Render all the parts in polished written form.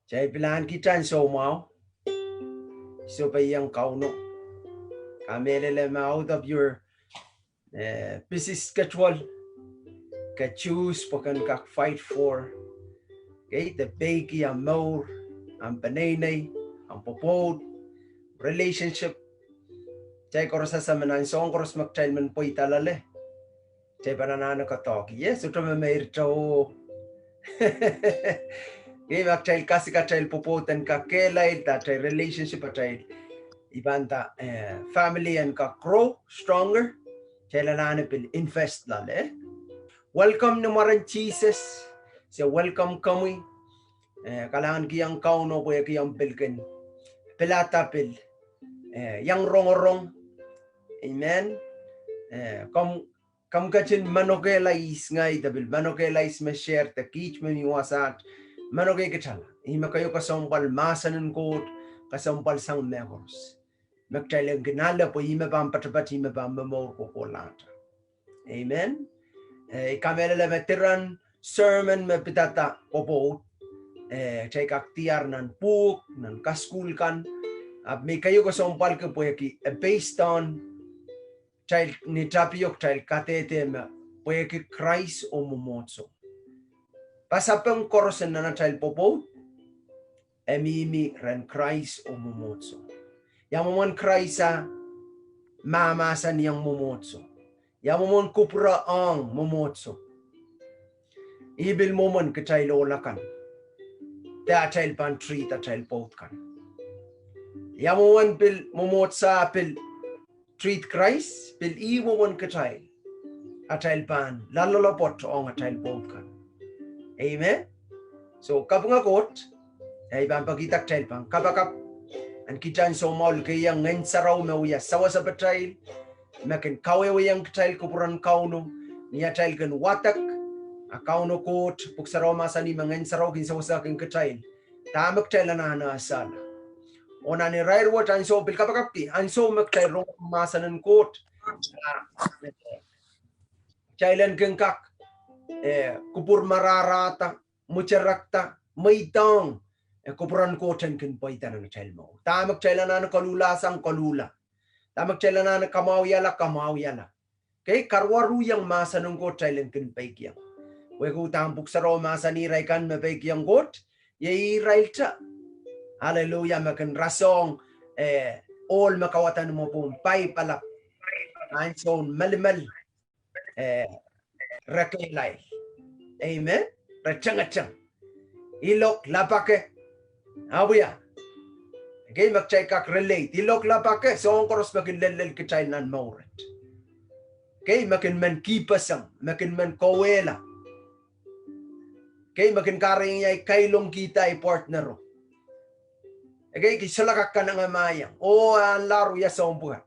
Chay bilan kita so mau. So pa yang kauno. Kamelele out of your busy schedule. Ka choose pakan ka fight for. Okay, the begi ang more, ang panay, ang Pwopwoud, relationship. Chay korsa sa manan song koros magchail man po italale. Chay pananano ka talk. Yes, ito may ircho. Okay, magchail kasi ka chail Pwopwoud ka kelay, that relationship at chail. Ibanta family and ka grow stronger. Chay lanana pil invest lale. Welcome naman Jesus. So welcome kami. Kailangan kiyang kauno po kiyang pilkin. Pilata pil. Yang rong-rong. Amen. Kam kachin manokelais ngay tabil. Manokelais me share ta kich me miwasat. Manoke kachala. Ima kayo kasampal masanan kot. Kasampal sang memories. Magtailang ginala po ima bang patapat ima bang mamor ko kolata. Amen. Ikamela veteran sermon me pitata Pwopwoud. Chay kaktiar nan puk, nan kaskul kan. May kayo kasampal ka po yaki based on child ni tapiyok child katete me po yaki Christ o mumotso. Pasapang korosan na child Pwopwoud. Emimi ren Christ o mumotso. Yang momon Christ sa mamasan yang mumotso. Yang momon kupra ang mumotso. Ibil momon ka child olakan. Ta child pan treat a child Pwopwoud kan. Yamuan pil mumotsa pil treat Christ pil iwon ka child. A child pan lalolopot ong a child Pwopwoud kan. Amen. So kapunga kot ay ban pagitak child pan kapakap an kitan so maul kayang ngensaraw mawya sawa sa child makin kawe yang child kupuran kauno niya child kan watak akauno kot puksaraw masani mangensaraw kin sa kin child tamak child na asala ona ni rair wat an so bil kapakapki an so mak child ro masanan kot chailan kin kak kupur mararata mucharakta maitang kupuran koten kin paitan ng child mo tamak child na kalula sang kalula tamak child na kamawyala kay karwaru yang masanung kot child kin paikyang wego tampuk sa Roma sa niray kan mabay kiyang got, yay railta. Hallelujah, makan rasong, all makawatan mo pong pay palap. Anson malimal, rakilay. Amen? Rachang-achang. Ilok lapake. Abuya. Okay, mag-check kak relate. Ilok lapake, so ang koros makin lelel kitay nan mauret. Okay, makin man kipasang, makin man kowela. Okay, makin karing yay kailong kita ay partner. Okay, kisalakak ka ng amayang. Ang laro ya sa umpuhat.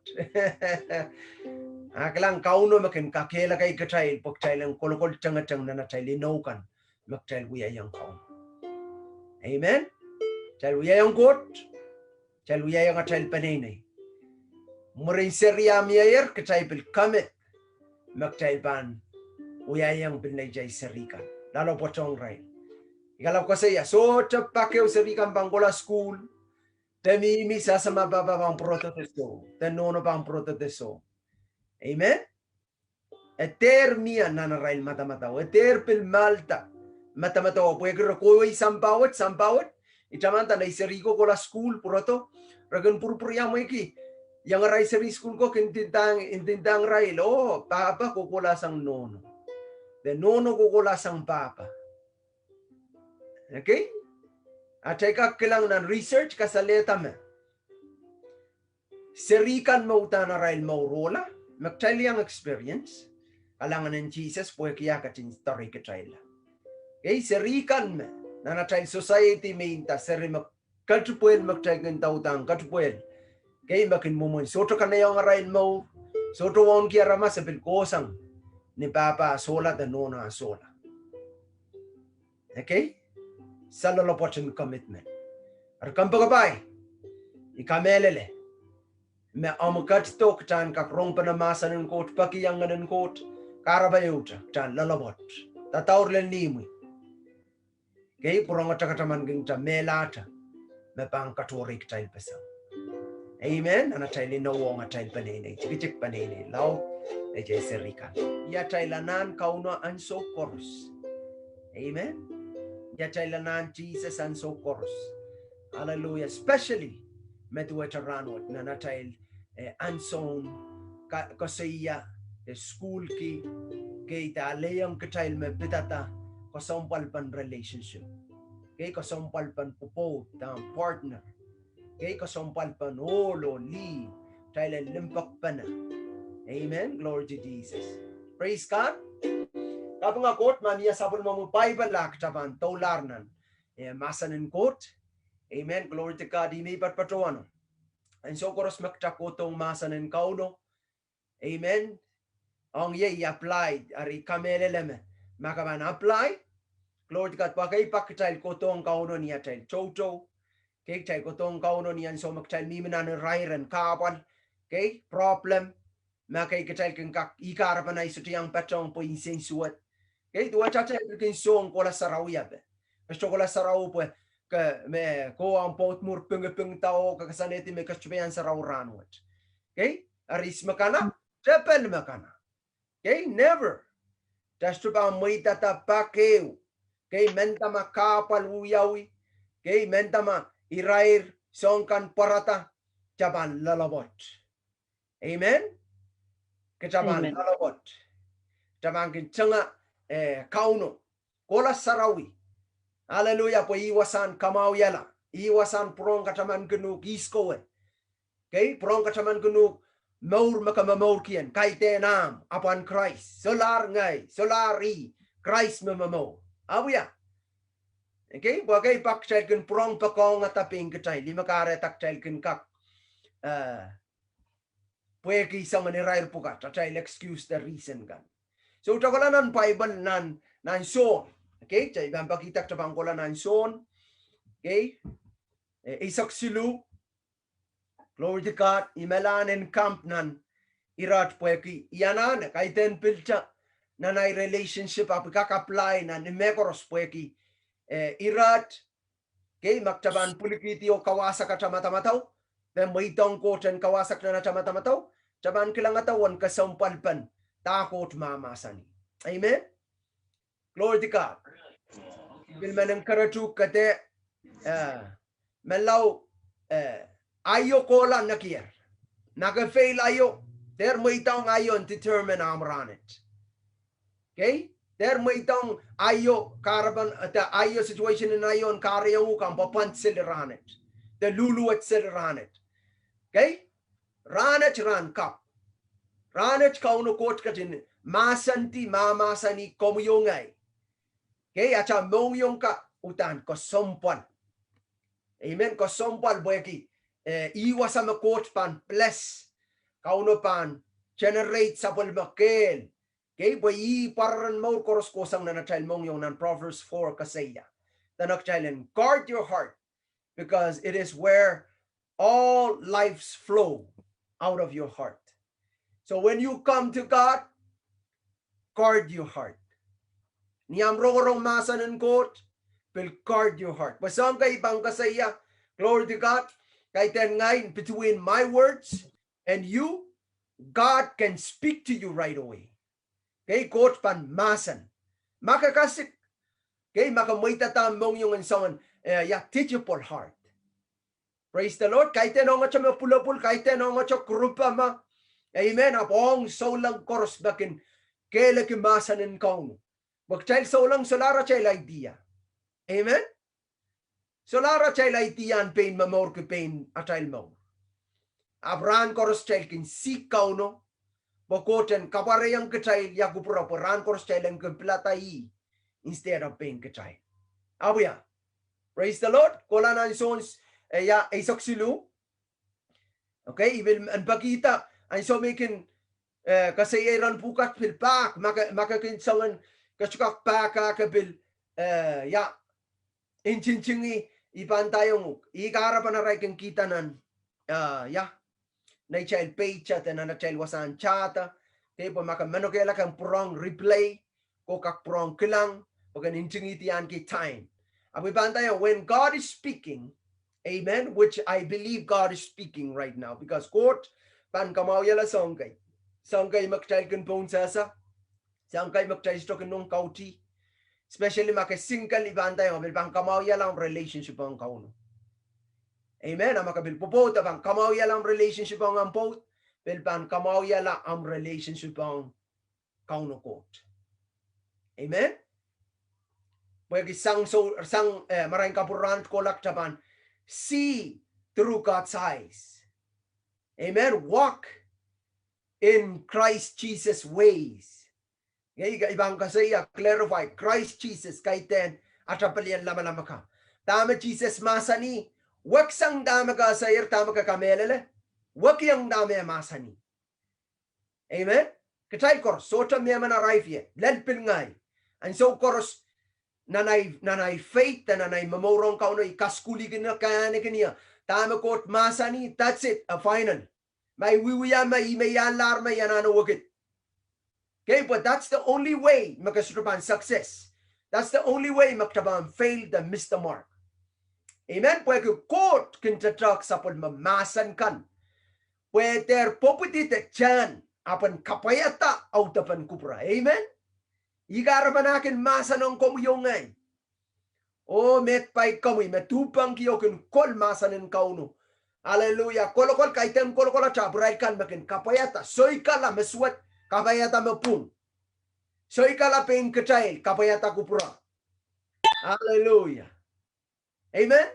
Akalang kauno makin kakela kay katay, pagtay lang kolokol tiyang-tiyang na natay linokan, magtay wiya yung kauno. Amen? Tay wiya yung kot, tay wiya yung atay paninay. Murin seriya miyayer, katay pil kamit, magtay pan, wiya yung pinayjay serikan. Lalo po chong ray. Ikalaw ko saya, so tapakyo serikan panggola school, temimi sa mababa pang protesto, tenono pang protesto. Amen? Eter miya nanarail mata-mataw, eter pil malta, mata-mataw, puwe kiro kuway sampawat, itamanta na iserigo ko la school, purato, ragan purpurya mo iki, yang aray seri school ko, intintang rail, papa kukulasang nono. The nono kukulasang papa. Okay? At teka kilang ng research kasaleta me. Serikan mo na rail mo rola, magtali ang experience, kalangan ng Jesus, puwe kaya katin story katayla. Okay? Serikan me, na natay society may inta, seri katupuel magtay ng tautang, katupuel. Okay? Makin mumon, soto ka na yung rail mo, soto wong kiarama sa pilkosang, ni Papa sola the nona sola. Okay? Sa lolopotin commitment. Arkam pagabay. Ikamelele. Me amukat to ktan kakrong panamasan ng kot, pakiyangan ng kot, karabayuta, ktan lalabot. Tatawr len limoy. Kay purong atakaman ging ta melata mapang katorik tail pasang. Amen. Ana tail no wong tail panene chik panene law na jeserikan. Ya tailanan kauno an so chorus. Amen. Ya tailanan Jesus an so chorus. Hallelujah. Especially Mathew Taranot na natail anson kasaya school ki kay ta leyang katail me pitata kasampal pan relationship. Kay kasampal pan pupo ta partner. Kay kasampal pan olo li tail limpak pana. Amen. Glory to Jesus. Praise God. Kapag nga quote mamiya sabon mo Bible lak taban tolarnan. Masanin quote. Amen. Glory to God. May patpatuano. And so koros magtakotong masanin kauno. Amen. Ang ye applied ari kameleleme. Makaman apply. Glory to God. Pakay pakitail kotong kauno niya tail chocho. Okay, tail kotong kauno niyan so magtail mimanan rairan kapal. Okay, problem. Makay kitail kang ikarapan ay sutiyang patong po insensuat. Okay, dua chacha kin song kola saraw yabe. Gusto kola saraw po ka me ko ang pot mur pung tao kakasaneti me kachuyan saraw ranwat. Okay, aris makana, tepel makana. Okay, never. Dasto ba may tatapakeu. Okay, mentama kapal uyawi. Okay, mentama irair songkan parata jaban lalabot. Amen. Kejaban lalabot. Jaban kinchanga kauno. Kola sarawi. Hallelujah po iwasan kamau yala. Iwasan prong kataman genuk iskowe. Okay, prong kataman genuk maur makamamaur kian. Kaitenam upon Christ. Solar ngay. Solari. Christ mamamaur. Awiya. Okay, bagay pakchal kin prong pakong ataping kitay. Lima kare takchal kin kak. Pweki sa manirair pukat. Tatay excuse the reason gan. So takolanan Bible nan son. Okay, chay ibang pakitak tabang kola nan son. Okay, isak silu. Glory to God. Imelanin camp nan irat pweki. Yanan kaiten pilcha nanay relationship apikak-apply nan imekoros pweki. Irat. Okay, maktaban pulikiti o kawasak at matamatao. Then may tongkotan kawasak na matamatao. Taban kilangatawan kasampalpan. Takot mamasani. Amen. Glory to God. Bilman ng karatu kate melaw ayo kola nakier. Naka-fail ayo. Der may tong ayon determine amranit. Okay? Der may tong ayo karaban the ayo situation in ayon karyaw kang papan silranit. The lulu at silranit. Okay? Ranit ran kap. Ranit kauno kot katin masanti mamasani komuyongay. Okay, acha mongyong ka utan ko sompal. Amen, ko sompal boyaki. Iwas sa makot pan bless. Kauno pan generate sa bulmakel. Okay, boy paran mo koros kosang na nachal mongyong nan Proverbs 4 kasaya. Tanak chailen guard your heart because it is where all lives flow out of your heart. So when you come to God, guard your heart. Niyam rong masanan kot, will guard your heart. Basang kay ibang kasaya, glory to God, kay ten ngayon between my words and you, God can speak to you right away. Kay kot pan masan. Makakasik. Kay makamwita mong yung insangan, teachable heart. Praise the Lord. Kay tenong at siya mapulapul, kay tenong at siya krupa ma. Amen. Apong saulang koros bakin, kaya kimasanin kaun. Magchail saulang solara chail idea. Amen. Solara chail idea an pain mamor ke pain atail mo. Abran koros chail kin si kauno. Bokoten kaparayang kechail yakupura poran koros chail ang keplatai instead of pain kechail. Abuya. Praise the Lord. Kola na sons isok silu. Okay, even an pakita ay so making kasi iran pukat pilpak makakinsangan kasukak paka kabil inchinchingi ipantayong ikarapan na ray kang kita nan na child pay chat na child wasan chata tipo makamanokela kang prong replay ko kak prong kilang o kan inchingi tiyan ki time Abu bantay when God is speaking, amen, which I believe God is speaking right now because quote pan kamaw yala songkay magtay kun pon sasa songkay magtay stokin nung kauti especially makasingkal ibantay bil pan kamaw yala relationship ang kauno. Amen. Ang makabil po bang kamaw yala relationship ang po bil pan kamaw yala ang relationship ang kauno quote. Amen. Pwede sang maraming kapuran kolak tapan see through God's eyes. Amen. Walk in Christ Jesus' ways. Ibang kasi clarify Christ Jesus kaiten atapalian lama-lama ka. Tama Jesus masani. Wag sang dama ka sayir tama ka kamelele. Wag yang dama masani. Amen. Katay kor sota miyaman arrive ledpil ngay. And so koros nanay faith nanay mamorong ka uno ikaskuli kina kaya kaniya tama kot masani that's it a final may wiwiya may alarm may anano wakit. Okay, but that's the only way makasutrapan success. That's the only way maktaban fail the miss the mark. Amen. Pwede kot kintatak sa pod mamasan kan. Pwede poputite chan apan kapayata autapan kupra. Amen. Igarapan akin masa ng komuyongay. O met pay kamoy, metupang kiyokin kol masa ng kauno. Hallelujah. Kolokol kaitem kolokol at chabray kan makin kapayata. Soy kala meswat kapayata mapung. Soy kala pain kachay kapayata kupura. Hallelujah. Amen.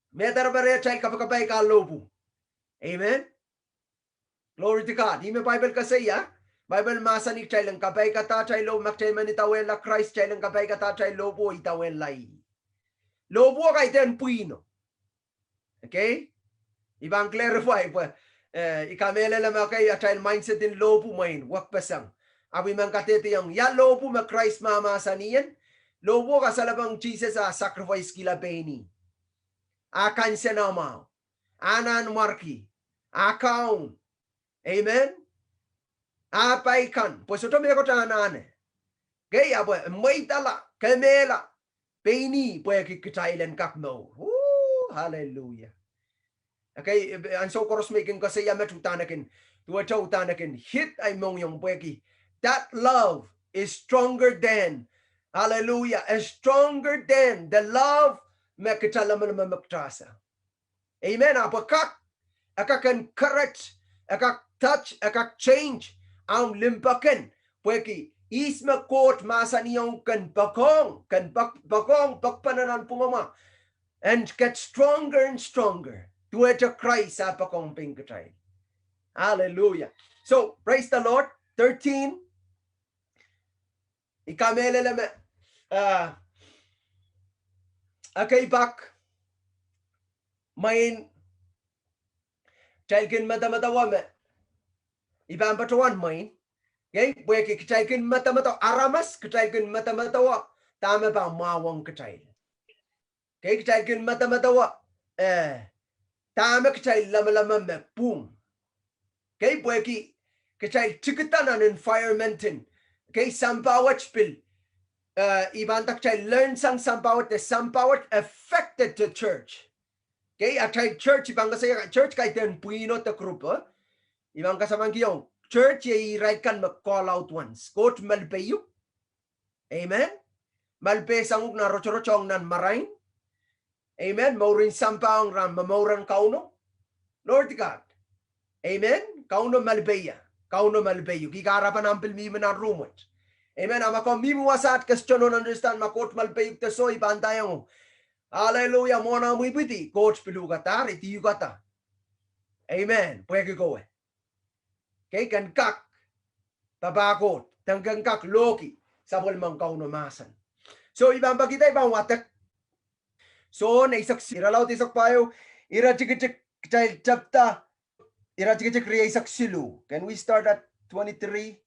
Metar bare chay kapakapay kalobu. Amen. Glory to God. Di may Bible kasi ya. Bible masa ni chay lang kapay kata chay lo makchay manitawel la Christ chay lang kapay kata chay lobo itawel lai. Lobo kay ten puino. Okay? Ibang clarify po. Ikamela lang kay chay mindset din lobo main wak pasang. Abi man katete yung ya lobo ma Christ mamasa niyan. Lobo ka sa labang Jesus sacrifice kila beni. Akan senamaw. Anan marki. Akaun. Amen. Apay kan, pues ito may ko tanane. Kaya po, may tala, kamela, peni, pues kikitailan kakmo. Hallelujah. Okay, and so koros making kasi yamet utanakin, tuwacha utanakin, hit ay mong yung pweki. That love is stronger than, hallelujah, is stronger than the love makitalaman mamaktrasa. Amen. Apakak, akakan correct, akak touch, akak change, ang limpakan, pweki, isma kot masa niyong kan bakong, bakpananan pungama, and get stronger and stronger, tuweta Christ sa pakong pingkatay. Hallelujah. So, praise the Lord. 13, ikamele lame, akay bak, main, chalkin matamatawame, ibang patawan main, okay? Pwede kitaykin matamataw aramas, kitaykin matamatawa, tama ba mawang kitay. Okay, kitaykin matamatawa, tama kitay lama-lama me boom. Okay, pwede kitay tikitanan environmentin. Okay, sampawat spil. Ibang takchay learn sang sampawat, the sampawat affected the church. Okay, at church, ibang kasaya church kahit den puino ta grupo. Ibang kasamang kiyong church ay right kan mag-call out once. Quote malpayo. Amen. Malpe sanguk na rocho-rochong nan marain. Amen. Maurin sampaong ram mamauran kauno. Lord God. Amen. Kauno malpeya. Kauno malpayo. Kikarapan ang pilmi man ang rumot. Amen. Ama ko mimuwasat question on understand makot malpayo ta so ibantayang. Hallelujah. Mona mo ipiti. Coach pilugatar iti yugata. Amen. Pwede ko eh. Okay, kan kak, tabakot, tanggang kak, loki, sabol mang kaunomasan. So, ibang bagita, ibang watak. So, naisak, iralaw tisak payo, irachik-chik, chapta, irachik-chik riyasak silu. Can we start at 23?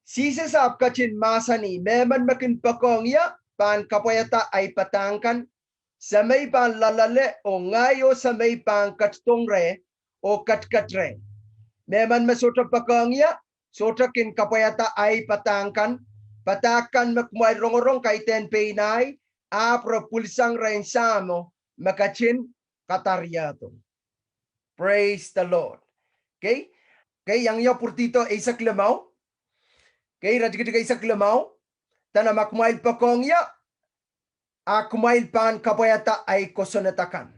Sisasap kachin masani, meman makin pakongya, pan kapayata ay patangkan, sa may pan lalale o ngayo sa may pan katstongre o katkatre. Meman masutra pakangya, sotrakin kapayata ay patangkan, patakan makmay rongorong kay ten penay, apro pulsang reinsamo makachin katariato. Praise the Lord. Okay? Okay, yang yo purtito isak lemaw. Okay, rajigitiga isak lemaw. Tana makmail pakong ya. Akumail pan kapayata ay kosonatakan.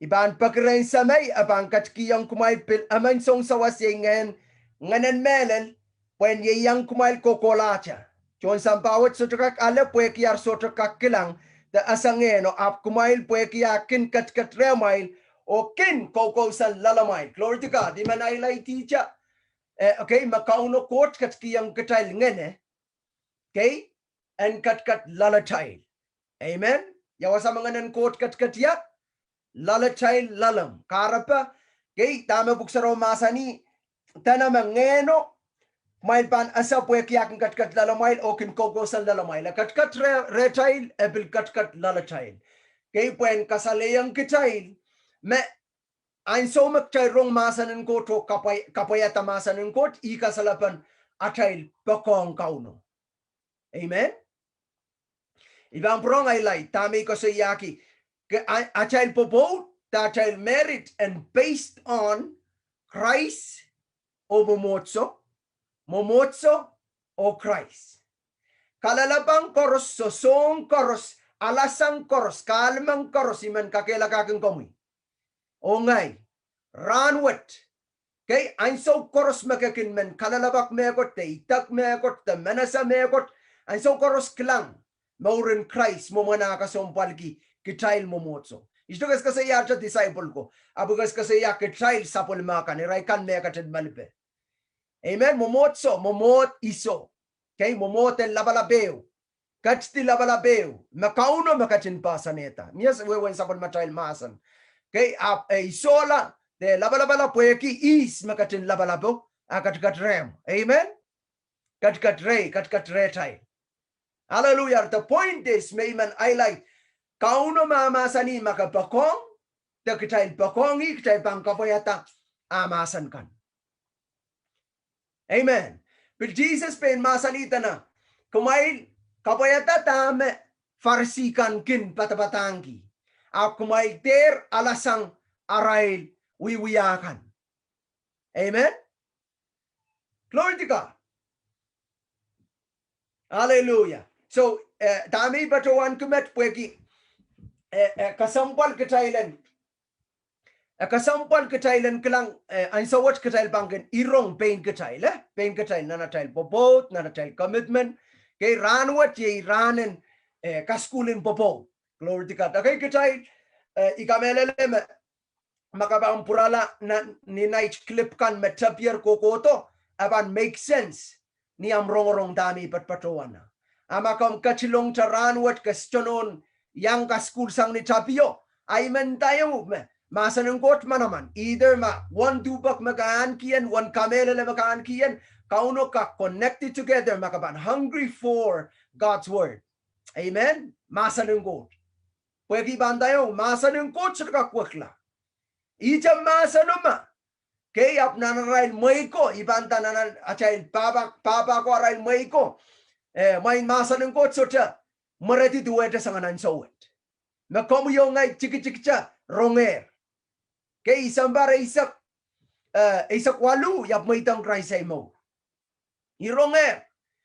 Iban pagrein sa may abang katkiyang kumail pil aman song sawasingen nganan melel pwen yang kumail kokolacha. Chon sampawat sotrakak ala pwekiyar sotrakak kilang da asangeno ap kumail pwekiyakin katkat remail o kin koko sa lalamail. Glory to God. Di man ay lay teacher. Okay, makauno court katkiyang katail ngene. Okay? And katkat lalatail. Amen. Yawasa mga nan court katkat ya. Lalatail lalam. Karapa. Okay, tama buksaro masani. Tana mangeno. Mail pan asa pwekiyakin katkat lalamail o kin koko sa lalamail. Katkat retail ebil katkat lalatail. Okay, pwen kasalayang kitail. Me ein so magtay rong masanin ko to kapayata masanin ko ikasalapan atail pakong kauno. Amen. Ibang prong ay lay tami ko sa yaki atail Pwopwoud atail merit and based on Christ o momotso o Christ. Kalalabang koros sosong koros alasang koros kalmang koros iman kakilakakang komoy. O ngay, ranwat. Kay ein so koros makakin men kalalabak megot te itak megot te manasa megot ein so koros klang maurin Christ mo manaka sompalki kitail momotso. Isto kas kasaya cha disciple ko. Abu kas kasaya kitail sapol makan iray kan mekated malpe. Amen. Momot iso. Kay momot el labalabeo. Katsti labalabeo. Makauno makatin pa saneta. Yes, we when sapol matail masan. Okay, isola de labalabala pweki is makatin labalabo akatkat rem. Amen. Katkat re tay. Hallelujah. The point is, mayman I like kauno mamasani makapakong the kitay pakongi kitay pangkapayata amasan kan. Amen. But Jesus pen masalita na kumail kapayata tame farsikan kin patapatangi. Akumail ter alasang arail wiwiyakan. Amen. Glory to God. Hallelujah. So, tami batuan kumet pweki kasampal ketailan. Kasampal ketailan kelang ang sawat ketail bangken irong pain ketail nanatail Pwopwoud nanatail commitment kay ranwat ye ranen kaskulin Pwopwoud. Glory to God. Okay, ketail ikamelele makabang purala na ni night clip kan metapier kokoto aban make sense ni amrong dami patpatuan na. Amakam kachilong taranwat kastionon yang kaskul sang ni tapio ay man tayo masanang kot manaman either one dubak makaan kiyan one kamelele makaan kiyan kauno ka connected together makaban hungry for God's word. Amen. Masanang kot. Pwede bandayo masanang kot sa kakwakla. Ija masanuma. Kaya ap nanarail moiko ibanta nanan achail papa ko arail moiko may masanang kot sota marati duwete sanganan sawet. Makomo yung ngay chiki-chiki-cha ronger. Kaya isambara isak walu yap may tang kraisay mo. Ironger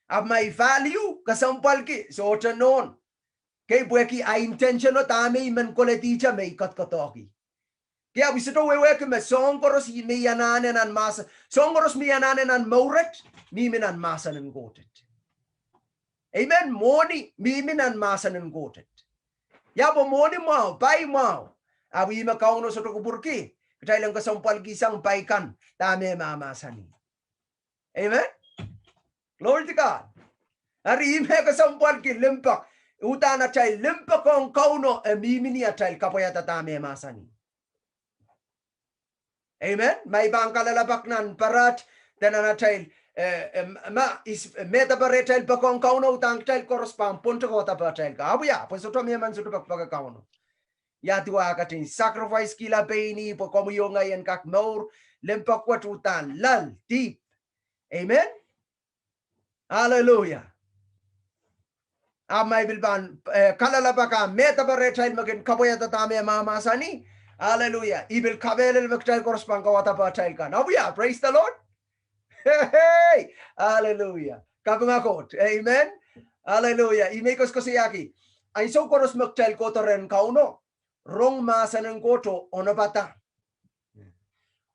ap may value kasampal ki sota non. Kaya buweki ay intention o tami man koleticha may kat-katoki. Kaya bisito wewe me songkoros miyananen an masa songkoros miyananen an mauret miminan masanen gotet. Amen. Moni miminan masanen gotet. Yabo moni mau pai mau. Abi makauno sa tukuburki. Katailang kasampal gisang paikan tame mamasani. Amen. Glory to God. Ari ime kasampal ki limpak utana chay limpak kong kauno mimini atay kapayata tame masani. Amen. May bang kalalabak nan parat dananatil meta baretel pakong kauno utang tel korespang punto kota patel ka. Abuya, pues oto miyaman suto pakauno. Ya tuwa katin sacrifice kila peini po komo yung ngayon kak maur lempak watutan lal deep. Amen. Hallelujah. Amay bilban kalalabaka metabare child magin kapoyata tame mama sani. Hallelujah. Ibil kabel child correspond kawata pa child ka. Now we are praise the Lord. Hey, hallelujah. Kabungakot. Amen. Hallelujah. Imekos ko siyaki. Ay so koros mag-child ko to ren kauno. Rong masanang ko to onabata.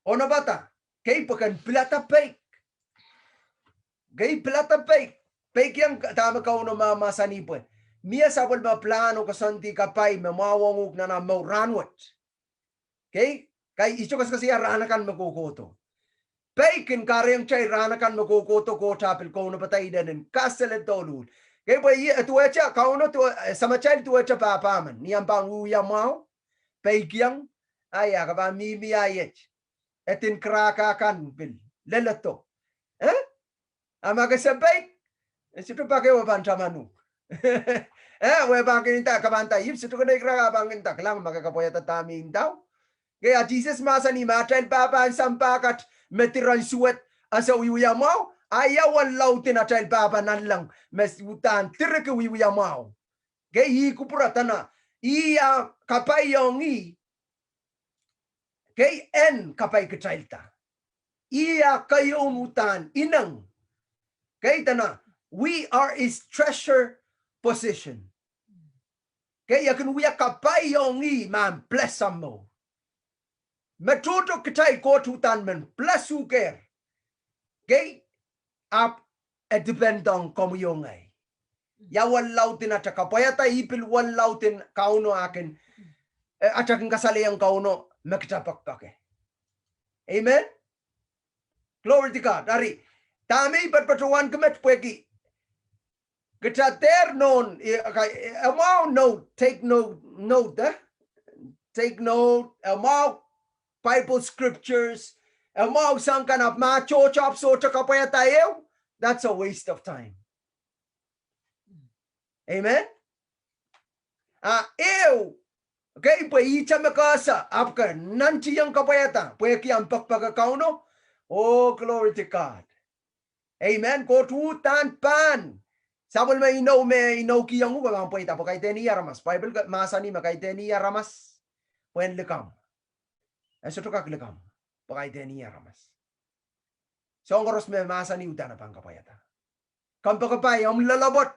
Onabata. Kay pakan plata pay. Kay plata pay. Pay yang tama kauno mama sanipo. Mia sabol ma plano kasanti kapay mamawanguk na mau ranwat. Okay? Kay iso kasi ranakan makukoto. Bacon karyang chay ranakan makukoto ko tapil ko na patay din kastelet tolul. Kaya po tuwecha kauno tu sama chay tuwecha papaman. Niyang pang uyamaw. Bacon aya ka ba mimi ayet. Etin krakakan bil lelato. Ama kasabay. Situ pakai wapan camanu. Wabangin ta kabanta yip situ ka naikra bangin ta lang makakapoya tatami daw. Kaya Jesus masa ni matrail papa ang sampakat metiran suwet asa wiwiya mo ayawan lautin at trail papa nan lang mesutan tirke wiwiya mo. Kaya hikupura tana iya kapay yongi kay en kapay katrail ta. Iya kayon utan inang kay tana we are his treasure position. Kaya kun we kapay yongi man bless mo. Metoto kitay ko tutan men plus uker. Gay up at dependong komuyongay. Ya walautin at kapayata ipil walautin kauno akin at aking kasaliyang kauno magtapakake. Amen? Glory to God. Dari, tami patpatuan kamet pwegi. Kitater non, take note, take note, Bible scriptures, mau sangkan up macho chop so kapaya tayo, that's a waste of time. Amen? Okay, pa icha makasa, apka, nanti yang kapayata, pweki ang pakpagakauno, oh, glory to God. Amen? Kotutan pan. Sabol may inaw kiyang mo, bang pwita po kay teniya ramas. Bible masa ni makay teniya ramas. Pwen lekam. Eso to kak lekam. Pakay teniya ramas. So ang oras may masa ni uta na pang kapayata. Kampakapay, lalabot.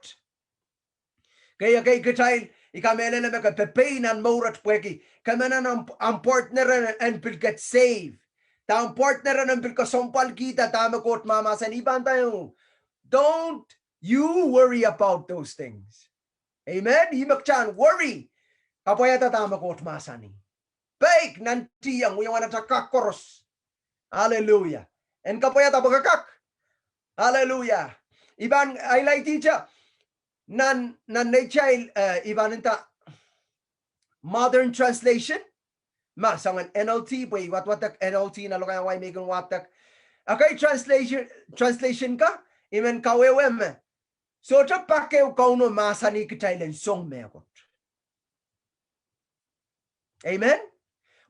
Kaya kay kitay, ikamela na maka pepenan morat pweki. Kamanan ang partner and pil get saved. Ta ang partner and pil kasompal kita, tama ko at mamasan iban tayo. Don't you worry about those things. Amen? Himakchan, worry. Kapayata tama ko at masani. Bake nanti ang uyawan at kakakoros. Hallelujah. And kapayata bagakak. Hallelujah. Iban, I like teacher. Nan child, iban nita modern translation. Masangan NLT, boy, what NLT na lokaya way megon watak. Okay, translation ka. Imen kawewem. So ta pakeu kauno masani kitailen song megot. Amen.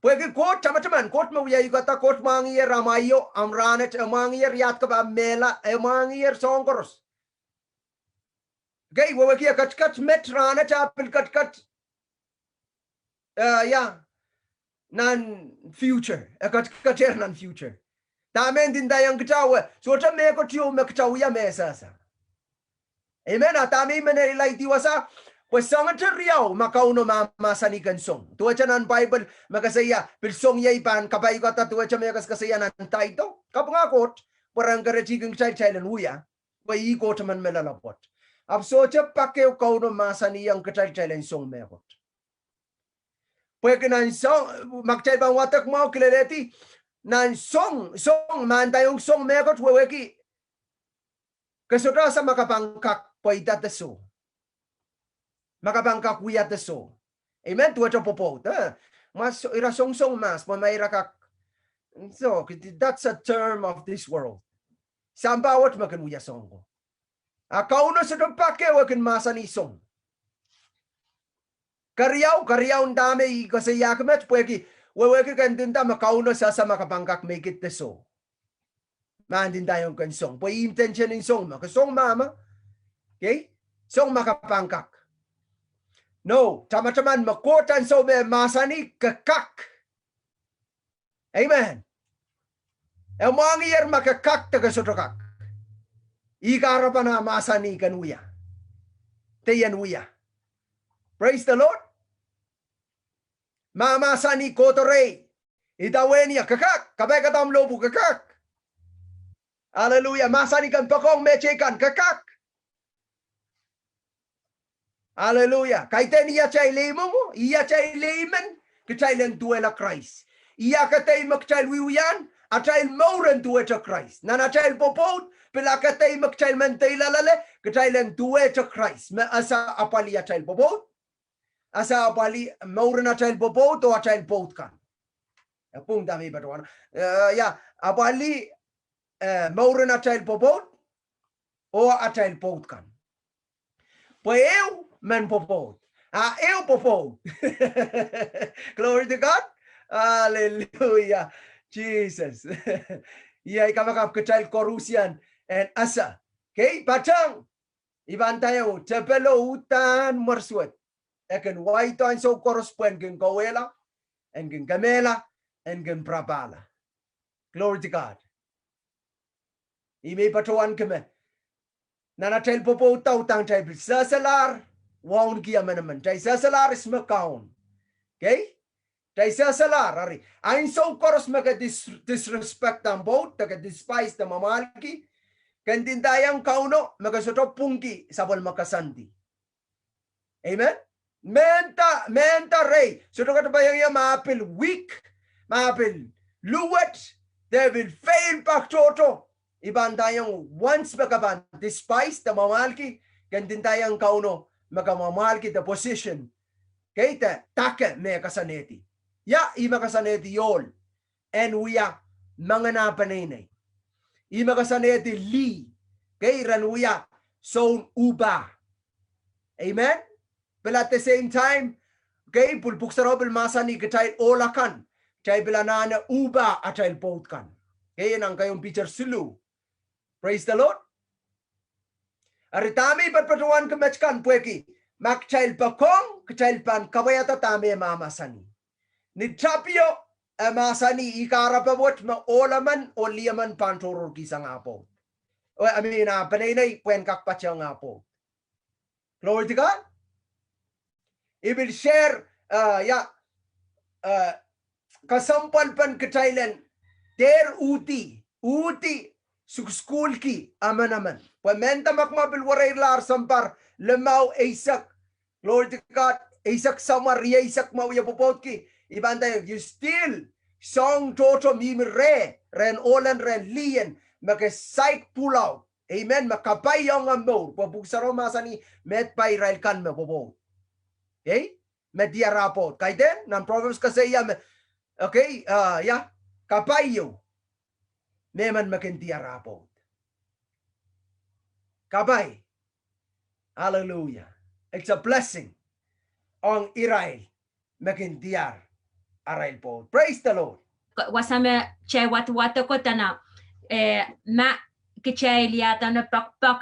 Pwede kot chamachaman kot mawya yugata kot mangier ramayo amranet mangier yat ka ba mela mangier songkoros. Okay, wewe kia kat metrana chapel kat nan future kat nan future. Tamen din dayang kitawa. So ta me ko tiyo me kitawa ya mesasa. Amen. Atami menelay tiwasa. Pues song riyaw makauno mamasani kansong. Tuwa siya ng Bible makasaya. Pilsong yay pan kapay ko ta tuwa siya may kasaya ng tayo. Kapangakot parang karachigang child uya. Pwai ko taman melalapot. Apso siya pakeo kauno masani ang child song mekot. Pwede nan song magchay bang watak mo kileleti nan song man tayong song mekot weweki. Kasura sa makapangkak poida teso. Makapangkak wiya teso. Amen. Tuwa siya Pwopwoud. Mas irasong mas mamayrakak. So, that's a term of this world. Saan bawat makanwiya song ko. Kauno sa tumpake wakin masani song. Karyaw dami kasi yakamet pwede weweki kandinda makauno sa makapangkak make it teso. Mandin tayong kansong. Pwede intention ng song. Makasong mama. Okay? song makapangkak. No, teman-teman makotan so me masani kekak. Amen. Emangi yer makakak taga sotokak. Ikarapana masani kanuya. Teyanuya. Praise the Lord. Mamasani kotore. Itawenia kakak. Kabekatam lobu kakak. Hallelujah. Masani kan pakong mechekan kakak. Hallelujah. Kaiten iya chay lemo mo. Iya chay lemen. Kachay lang duela Christ. Iya katay makchay wiwiyan. Atay mauran dueta Christ. Nanatay popot. Pila katay makchay mantay lalale. Kachay lang dueta Christ. Ma asa apali atay popot. Asa apali mauran atay popot o atay popot kan. Pung dami ba tuwan. Apali mauran atay popot o atay popot kan. Pues eu man popot. Eu popot. Glory to God. Hallelujah. Jesus. Iya ikamakap kachal korusian and asa. Okay, patang. Iban tayo. Chapelo utan marsuat. Ekan waito ang so korospuan gen kawela and gen gamela and gen prabala. Glory to God. Ime patuan keme. Nanatel popo utang chay sasalar. Waun kia manaman. Chay sasalar is makaon. Okay? Chay sasalar. Ari. Ain so koros maka disrespect ang boat. Taga despise na mamalki. Kandindayang kauno. Magasoto pungki. Sabal makasanti. Amen? Menta rey. So to katabayang ya maapil weak. Maapil luwet. They will fail back toto. Iban tayong once magaban despise the mamalki, gandin tayong kauno magamamalki the position. Kaita taka me kasaneti. Ya ima kasaneti yol. And we are mga napanay. Ima kasaneti li. Kay ranuya so uba. Amen. But at the same time, kay pulpuksarobel masani katay olakan. Chay bilanana uba atay potkan. Kaya nang kayong picture sulu. Praise the Lord. Aritami patpatuan kemachkan pueki. Makchail pakong, kachail pan kawayata tami mamasani. Nitapio masani ikarapabot ma olaman o liaman pantoror kisang apo. I mean, panay puen kakpachaw nga po. Glory to God. He will share, kasampal pan kachailan, der uti, school ki amanaman. Pamenta makmabil waray lar sampar lemaw Isak. Glory to God. Isak samaria Isak mawya popot ki. Ibanda you still song toto mimre ren olan ren lien makasaik pulaw. Amen. Makapay yung amor. Pabuksaro masani met pay rail kan me popot. Okay? Met diarapot. Kay den ng Proverbs kasi ya okay, kapayo. Meman makintiya rapot. Kabay. Hallelujah. It's a blessing. Ang Israel makintiyar arail po. Praise the Lord. Wasame che wat ko tana ma kichay liata na pakpak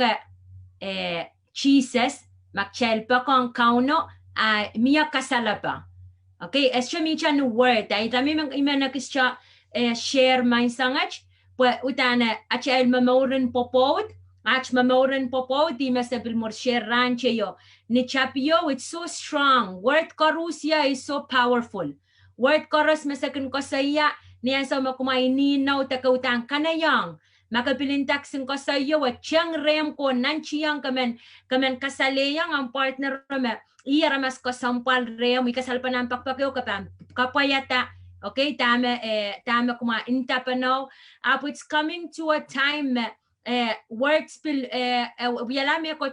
Jesus makchel pakong kauno miya kasalapa. Okay, esya mi chan word ay tami mang imana kisya share mein sangach. Pues utana achel mamoren popot di masabil mor share ranche yo ni chapio it's so strong word korusia is so powerful word koros masakin ko saya niya sa makumay ninaw takawtang kanayang makapilintak sin ko sayo at chang rem ko nanchiyang kamen kasaleyang ang partner rame iya ramas ko sampal rem ikasalpanan pakpakyo kapayata. Okay, tama kuma intapanaw. It's coming to a time work spill wiyalami ko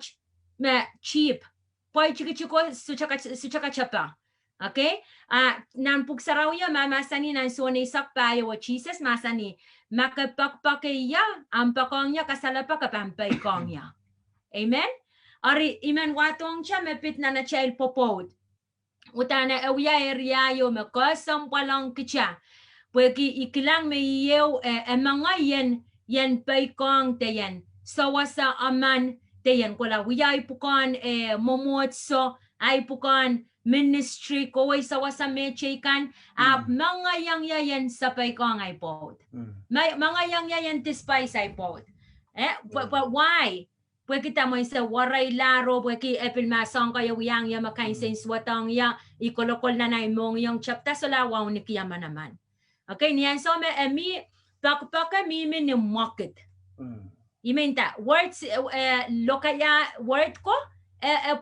cheap. Poi chiko suchaka chapa. Okay? Nan pugsaraw ya mamasani nan sone sakpayo wa Jesus masani makapakpakya ang pakong ya kasalapa kapampay kong ya. Amen? Ari iman watong cha mepit na child popod. Utana awya area yo makasam palang kicha. Pweki ikilang may yew mga yan paikong tayan. Sawa sa aman Dayan ko la wiyay pukan momotso ay pukan ministry ko ay sawa sa meche kan mga yang yayan sapay ko ang iPod. May mga yang yayan despise iPod. But why? Pwede kita mo sa waray laro, pwede epil masang kayo yang ya makain sa swatang ya ikolokol na mong yung chapta sa lawaw ni kiyama naman. Okay, niyan so mi pakpaka mi ni market. Imenta words lokaya word ko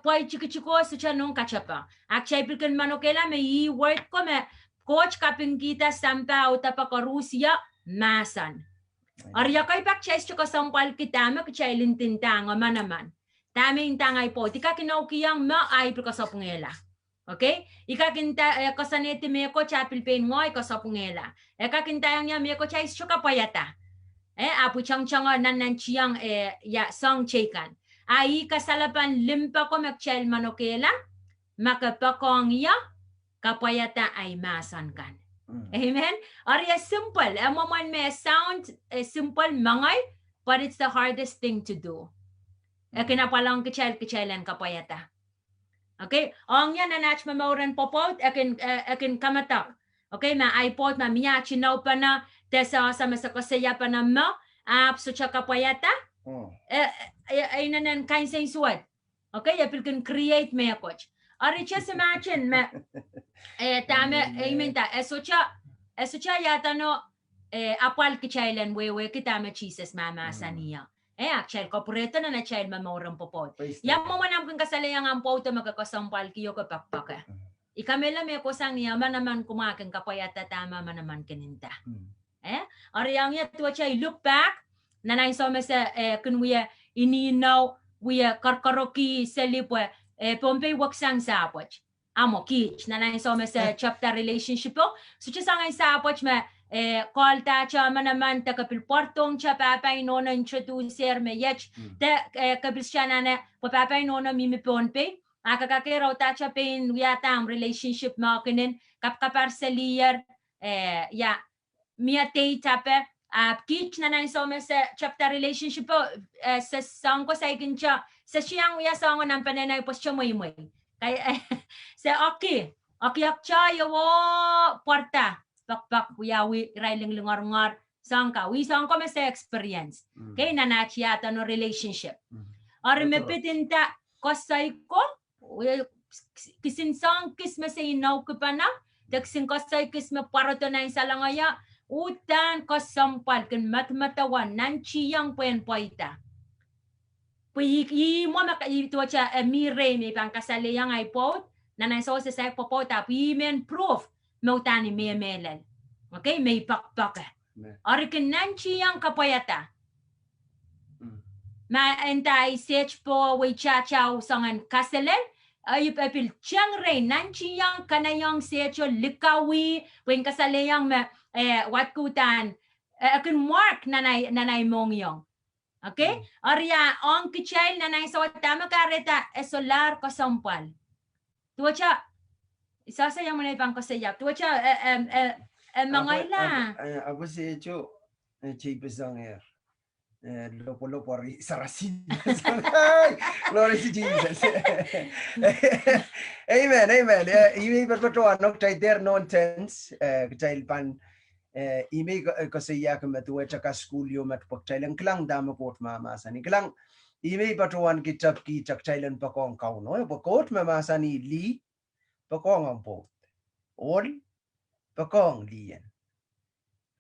pwede chiko sa chanong kachapa. Actually pilkan manokela may word ko me coach kaping kita sampa utapa Russia masan. Arya kay pak chase ko sampal kita makchailin tintang manaman. Tami intangay po. Tika kinaukiyang ma ay pikasapungela. Okay? Ikakinta kasanete me ko chapil pen ngoy kasapungela. Ekakintayang niya me ko chase chuka payata. Apu chang nan chiyang ya song chekan. Ai kasalapan limpa ko makchail manokela makapakong ya kapayata ay masan kan. Amen. Arya simple. Amaman may sound simple mangay, but it's the hardest thing to do. Kinapalang kichailan kapayata. Okay? Ang yan nanach mamauran popot, akin kamatak. Okay, ma iPod, ma miya chinaw pa na, tesa sa masakasaya pa na mo, so cha kapayata, ay nanan kain sa suwad. Okay, yapil kan create me coach. Ari just imagine me tame imenta esocha yata no apal kichailan wewe kitame Jesus mama saniya. Actually corporate na child mamorang popot. Yang mo manam kung kasalayang ang poto magkakasampal kiyo ko pakpaka. Ikamela me ko sang niya manaman kumakan kapayata tama manaman kininta. Ari yang ya tuwa chay look back nanay so me sa kun we ininaw we karkaroki selipwe Pompey waksang sapwach. Amo kich na lang so sa chapter relationship po. So cha sangay sapwach ma call ta cha manaman ta kapil portong cha papay no na introducer me yech ta kapil siya na papay no na mimi Pompey. Akakakiraw ta cha pen yata ang relationship mo kinin kapkapar sa liyer ya miatay tape kich na lang so sa chapter relationship po sa sang ko sa ikin cha sa siyang uya sa ngo ng panenay po siya moy. Kaya sa okay akcha yo porta pak uyawi railing lungar sangka we sangko me sa experience. Kay nanachiyata no relationship. Or me pitinta kosay ko kisin sang kis me sa inaw ko pa na daksin kosay kis me paroto na isa lang aya utan kosampal kan matmatawan nanchiyang puen poita. Pui mo makaito cha mire me pang kasali yang iPod na nang so sa popot tapi men proof mo tani me melal. Okay, may pakpaka. Arikin nanchi yang kapayata. Ma entay search po we cha sangan kasalen ay pepil chang re nanchi yang kanayang search likawi when kasali yang wat kutan akin mark nanay mong yung. Okay? Arya, ang kichail na nang sa tama kareta, solar kasampal. Tuwa siya, isasayang mo na ipang kasayap. Tuwa siya, mangayla. Ako si Echo, chipis ang air. Lopo-lopo, sarasin. Glory to Jesus. Amen. Imi berpatuan, nok chay there nonsense, kichail pan, imi kasi yak matuwa chaka school yo matpakchailan klang dama kot mamasa ni klang imi patuan kitap ki chakchailan pakong kauno pakot mamasa ni li pakong ang pot all pakong liyan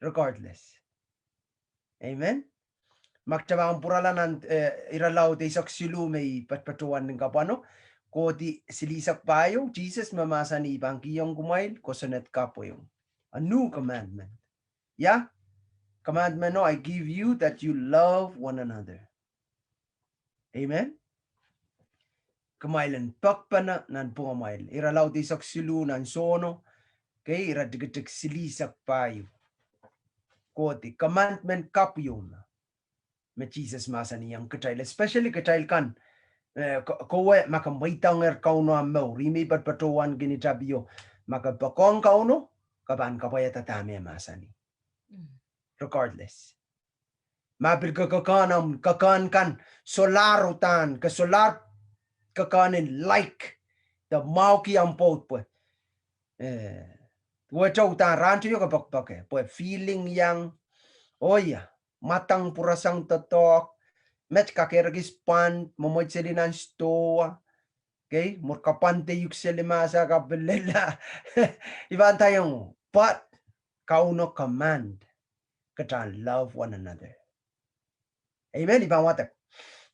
regardless. Amen. Magtaba ang puralanan iralaw de saksilu may patpatuan ng kapano ko di silisak payo Jesus mamasa ni bangkiyong kumail kosanet kapo yung a new commandment. Yeah? Commandment, no, I give you that you love one another. Amen? Kamailan pakpana nan pungamail. Iralaw di saksilu nan sono. Kay iradigatik silisak payo. Koti, commandment kapyong. Me Jesus masa niyang katail. Especially katail kan. Kowe makamaitang kauno amaw. Rimi patpatuan ginitabiyo. Makapakong kauno. Kapan kapaya tatami masa ni. Regardless. Mapil kakanam kakan kan solarutan ke solar kakanin like the mauki ampot pues. Wacha utan rancho yo kapakpake pues feeling yang oh ya matang purasang totok met kakeragis pan momoy selinan stoa. Okay, murkapante yuk selimasa kabelela. Iban tayong but kauno command kata love one another. Amen. Ibang watak.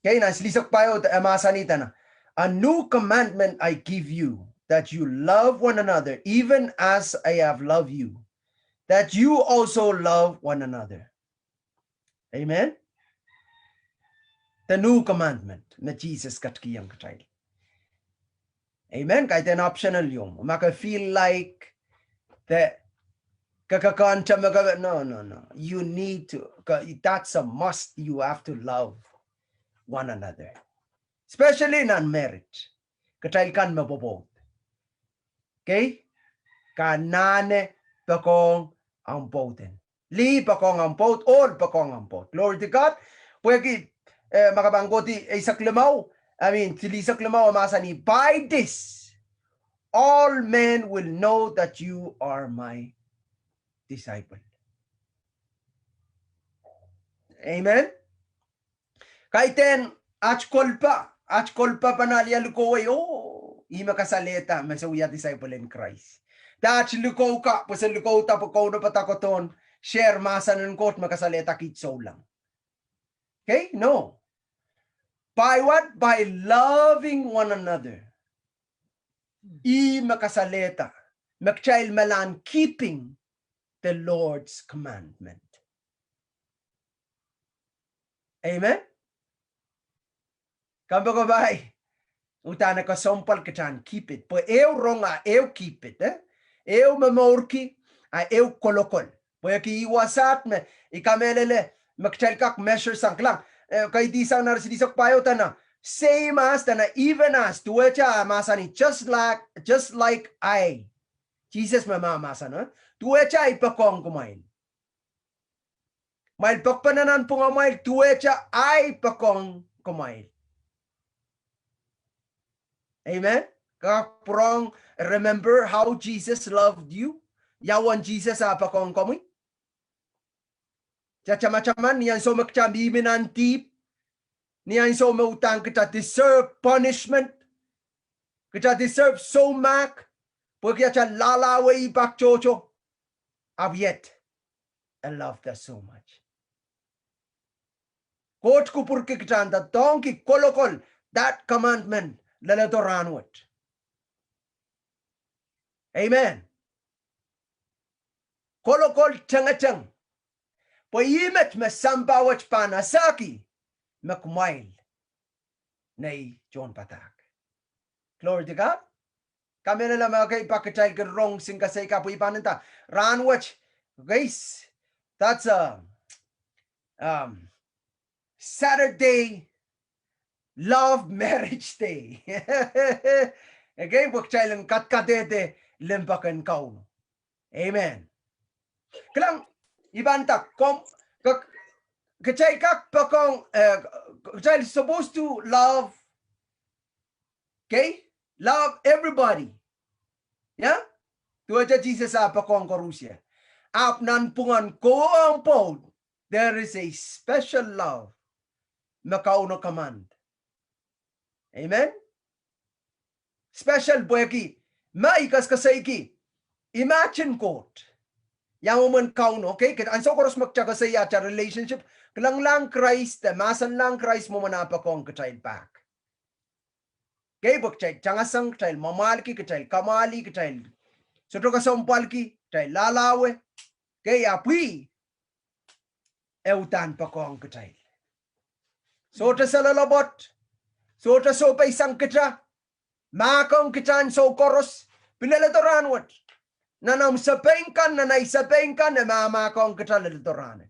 Okay, naslisok payo masanita na. A new commandment I give you, that you love one another, even as I have loved you, that you also love one another. Amen. The new commandment na Jesus katkiyang katay. Amen. Kahit an optional yung. Maka feel like that kakakanta magaga. No. You need to. That's a must. You have to love one another. Especially non-married. Katay kan mabobot. Okay? Kanane pakong ang boten. Li pakong ang bot. Or pakong ang bot. Glory to God. Pwede makabanggoti ay saklamaw. Tilisak lamaw amasani, by this, all men will know that you are my disciple. Amen? Kaiten, achkolpa panalia lukoway, ima kasaleta, masawya disciple in Christ. Dach lukow ka, pasa lukow ta pagkaw na patakoton, share masanan kot makasaleta kitso lang. Okay? No. By what? By loving one another. I makasaleta. Magchild malan keeping the Lord's commandment. Amen? Kambago bay. Utana ka sompal kachan keep it. Po eu ronga eu keep it. Eu mamorki eu kolokol. Po ki iwasat me ikamelele magchild kak measure sang lang. Kay di sang narisidisak payo tana same as tana even as tuwecha masani just like I Jesus mama masana tuwecha ipakong kumain mail pakpananan punga mail tuwecha ay pakong kumain. Amen. Kaprong remember how Jesus loved you. Yawan Jesus apakong kumain. Chachamachaman niyan so magchambi minantip. Niyan so mautang kita deserve punishment. Kita deserve so mak. Porque cha lalaway back chocho. Yet I love that so much. Coach ko porque kita anda donkey kolokol that commandment lalatoranwat. Amen. Kolokol changachang. Payimet masambawach panasaki makmail nay John Patak. Glory to God. Kami na lang mga kay pakitay ka wrong sing kasay ka po ipananta. Ranwach, guys, that's a Saturday love marriage day. Okay, pakitay lang katkadete limpakan kauno. Amen. Kalang ibanta kachay kak pakong kachay supposed to love, okay, love everybody, yeah. Tuwaja Jesus pakong korusya apnan pungan ko ang pod, there is a special love makauno command. Amen. Special boyki maikas kasayki imagine quote. Yang man kauno, okay? Kaya anso koros magtsaga sa iya cha relationship, lang Christ, masan lang Christ mo manapa ko ang kachild back. Okay, bakchay, changasang kachild, mamalki, kachild, kamali, kachild, soto kasampalki, kachild, lalawe, kaya api, eutan pa ko ang kachild. Sota sa lalabot, sota so pa isang kacha, makang kachan so koros, pinalatoranwat. Nanam sapengkan, nanay sapengkan, na mama ko ang katalitoranet.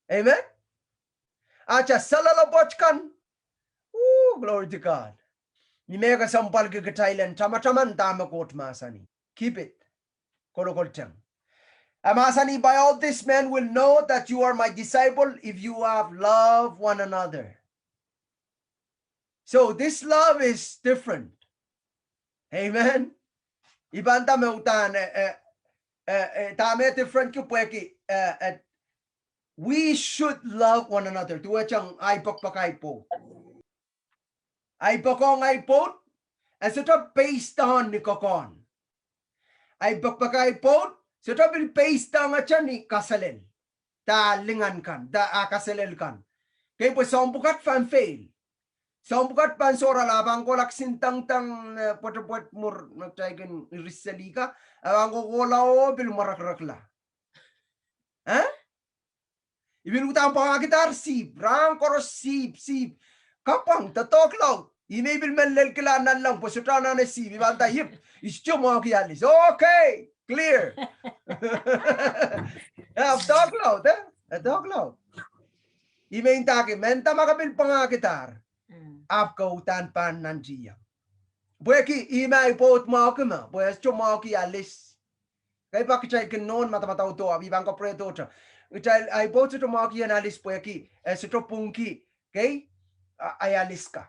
Amen? Acha salalabot kan. Glory to God. Ni mega sampal ke katailan, tama-taman tama kot masani. Keep it. Kolokol chang. Amasani, by all this men will know that you are my disciple if you have love one another. So this love is different. Amen. Ibanta meutan tame different kupweki. We should love one another. Tuwa chang ay pakpakay po. Ay pakong ay po. And so based on ni kokon. Ay pakpakay po. So bil based on acha ni kasalel. Da lingan kan. Da akasalel kan. Kaya po sombukat fan fail. Sombukat pan sora labang ko laksin tang pot mur nagtaygan risalika. Abang ko kolao bil marakrakla. Eh? Ibil utang pangakitar sip. Rang koros sip. Kapang tatok law. Inibil melel kilanan lang po sutana na sip. Ibanta hip. Isyo mo kialis. Okay. Clear. Talk loud. Talk loud. Imain taki. Menta makabil pangakitar. Apkautan pan nanjiya. Bueki imay pot mo kima. Pues cho mo kialis. Kaya pakichay kinon mata to. Abibang ko preto cha. Ay bot sa tumaki analis bueki. Sa pungki. Okay? Ay alis ka.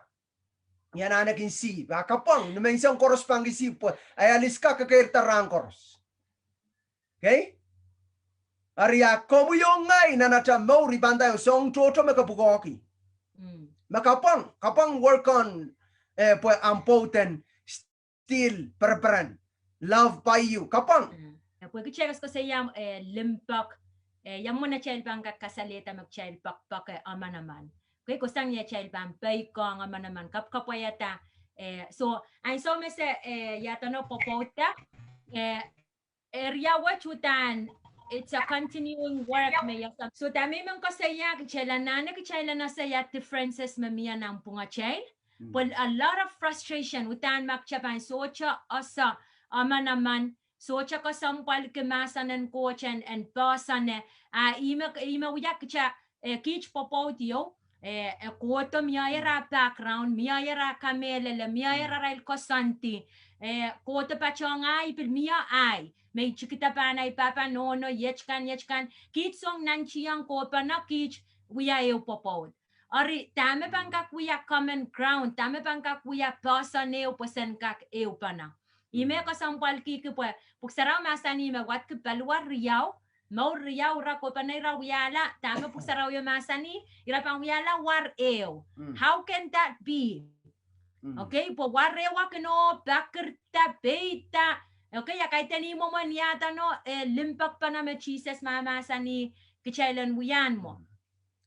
Yan anakin si. Kapang. Numensang koros pang isip po. Ay alis ka kakirtarang koros. Okay? Aria komu yung ngay na nacha mo ribanda yung song chocho makabugoki. Kapang work on ampoten still perperan. Love by you. Kapang. Pwede check ko sa yung limpak. Yung muna child pang kasalita mag-child pak ama naman. Kaya kusang niya child pang bay ko ang ama naman. Kapwayata. So, ay so may sa yata no popota. Area wachutan. It's a continuing work. So, dami man ko sa iya. Kichela na sa iya differences mamiya ng punga child. But a lot of frustration. Utan makchapan. So, asa ama naman. So chaka sampal kemasanan coach and basan ima uyak cha kich popotio koto miayara background miayara kamele miayara rail kosanti koto pachongai pil mia ai may chikita panay papa nono yechkan kitsong nanchiang kopa na kich uya eu popot ari tame pangkak uya common ground tame pangkak uya basan eu posen kak eu pana ime ka sampal ki po puksaraw masani magwat ke balwar riyaw mau riyaw ra ko panay raw yala tama puksaraw yo masani ira pang yala war ew how can that be okay po war rewa keno bakerta beta okay ya kay tani mo man yata no limpak pa na me Jesus mama sani kichailan wiyan mo.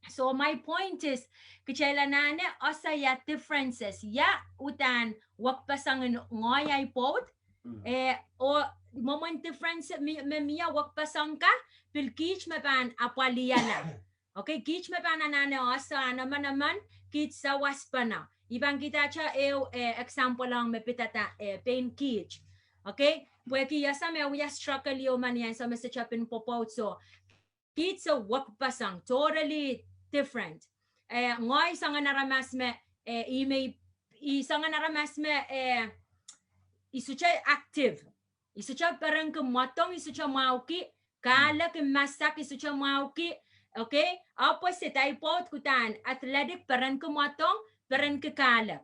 So my point is kichailan nane asa ya differences ya utan wak pasang ngoyay pot o moment difference miya wak pasang ka pil kich me pan apwaliyala. Okay, kich me pan anane asa naman kich sa waspana. Ibang kita cha example lang me pitata pain kich. Okay, pweki yasa me uya struggle yo man yan sa me sa chapin Pwopwoud. So kich sa wak pasang totally different. Ngoy sa nga naramas me isa nga naramas me isucha active. Isucha parang kumatong isucha mauki kala masak isucha mauki. Okay? Opposite ay pot kutan athletic parang kumatong parang kakalak.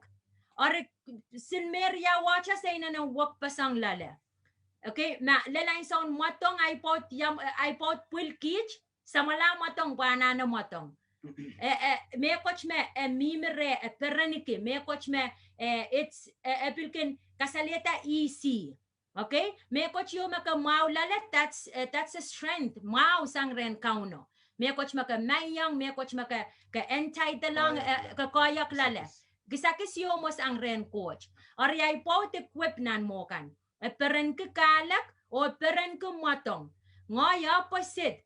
Or silmeria wacha sa ina ng wak pasang lala. Okay? Lalay sa matong ay pot pulkich sa mala matong banana matong. Me coach me mimere peraniki me coach me it's epilkin kasaleta easy. Okay? Me coach yo maka mau lalat that's a strength. Mau sang ren kauno. Me coach maka mayang me coach maka ka entitled ka kayak lala. Gisakis yo mo sang ren coach. Or yay po equip nan mo kan. Peran ka kalak o peran ka matong. Ngaya opposite.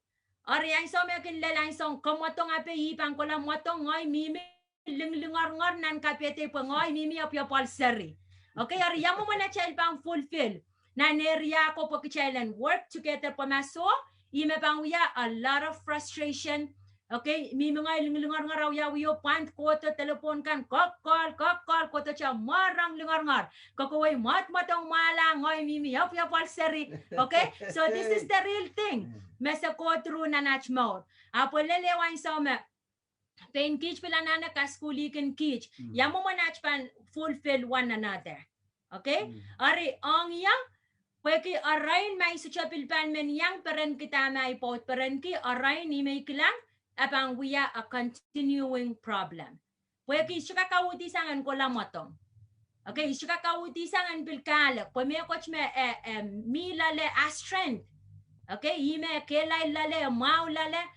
Ari ay so mekin lalay song komotong ape ipang ko lang motong ngoy mimi lingar nan kapete po ngoy mimi apya palseri. Okay, ari yamo mo na child pang fulfill. Na neria ko po kichailan work together po maso. Ime pang uya a lot of frustration. Okay, mi mga lingar-ngar yaw yo pant ko to telepon kan call ko to cha marang lingar-ngar. Kokoway matong mala ngoy mi yap al seri. Okay? So this is the real thing. Mesa ko through na nach mode. Apo lele wain so me pain kich pila nana ka skuli kan kich. Yamu manach pan fulfill one another. Okay? Ari ang yang Pweki arain may suchapilpan men yang peren kita may pot peren ki arain ni may kilang apang we are a continuing problem. Pweki suka kauti sangan ko lamotong. Okay, suka kauti sangan pilkala. Pwe me coach me mi lale a strength. Okay, ime kelay lale mau lale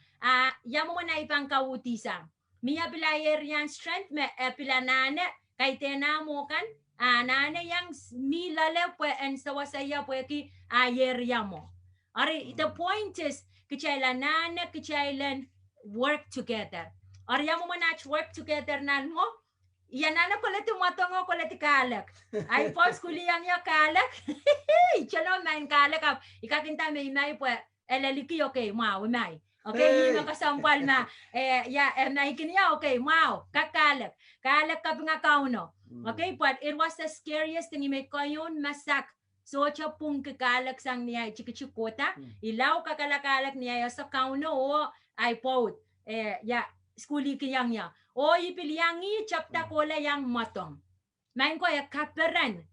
yamu na ipang kauti sang. Miya pilayer yang strength me pilanane kay tena mo kan nane yang milale pwe en sawasaya pwe ki ayer yamo. Ari the point is kichailan nane kichailan work together. Ari yamo manach work together nan mo. Yanana koleti matongo koleti kalak. Ay pos kuliyang ya kalak. Chalo main kalak ap ikakinta may pwe elaliki okay mau may. Okay, yung kasampal na naikiniya okay mau kakalak kapinga kauno. Okay, but it was the scariest thing. May kayon masak. So cha pung kakalak sang niya chikikota. Ilaw kakalakalak niya sa kauno o iPod. Skuli kiyang niya. O ipiliyangi chapta kola yang matong. Main ko kaperan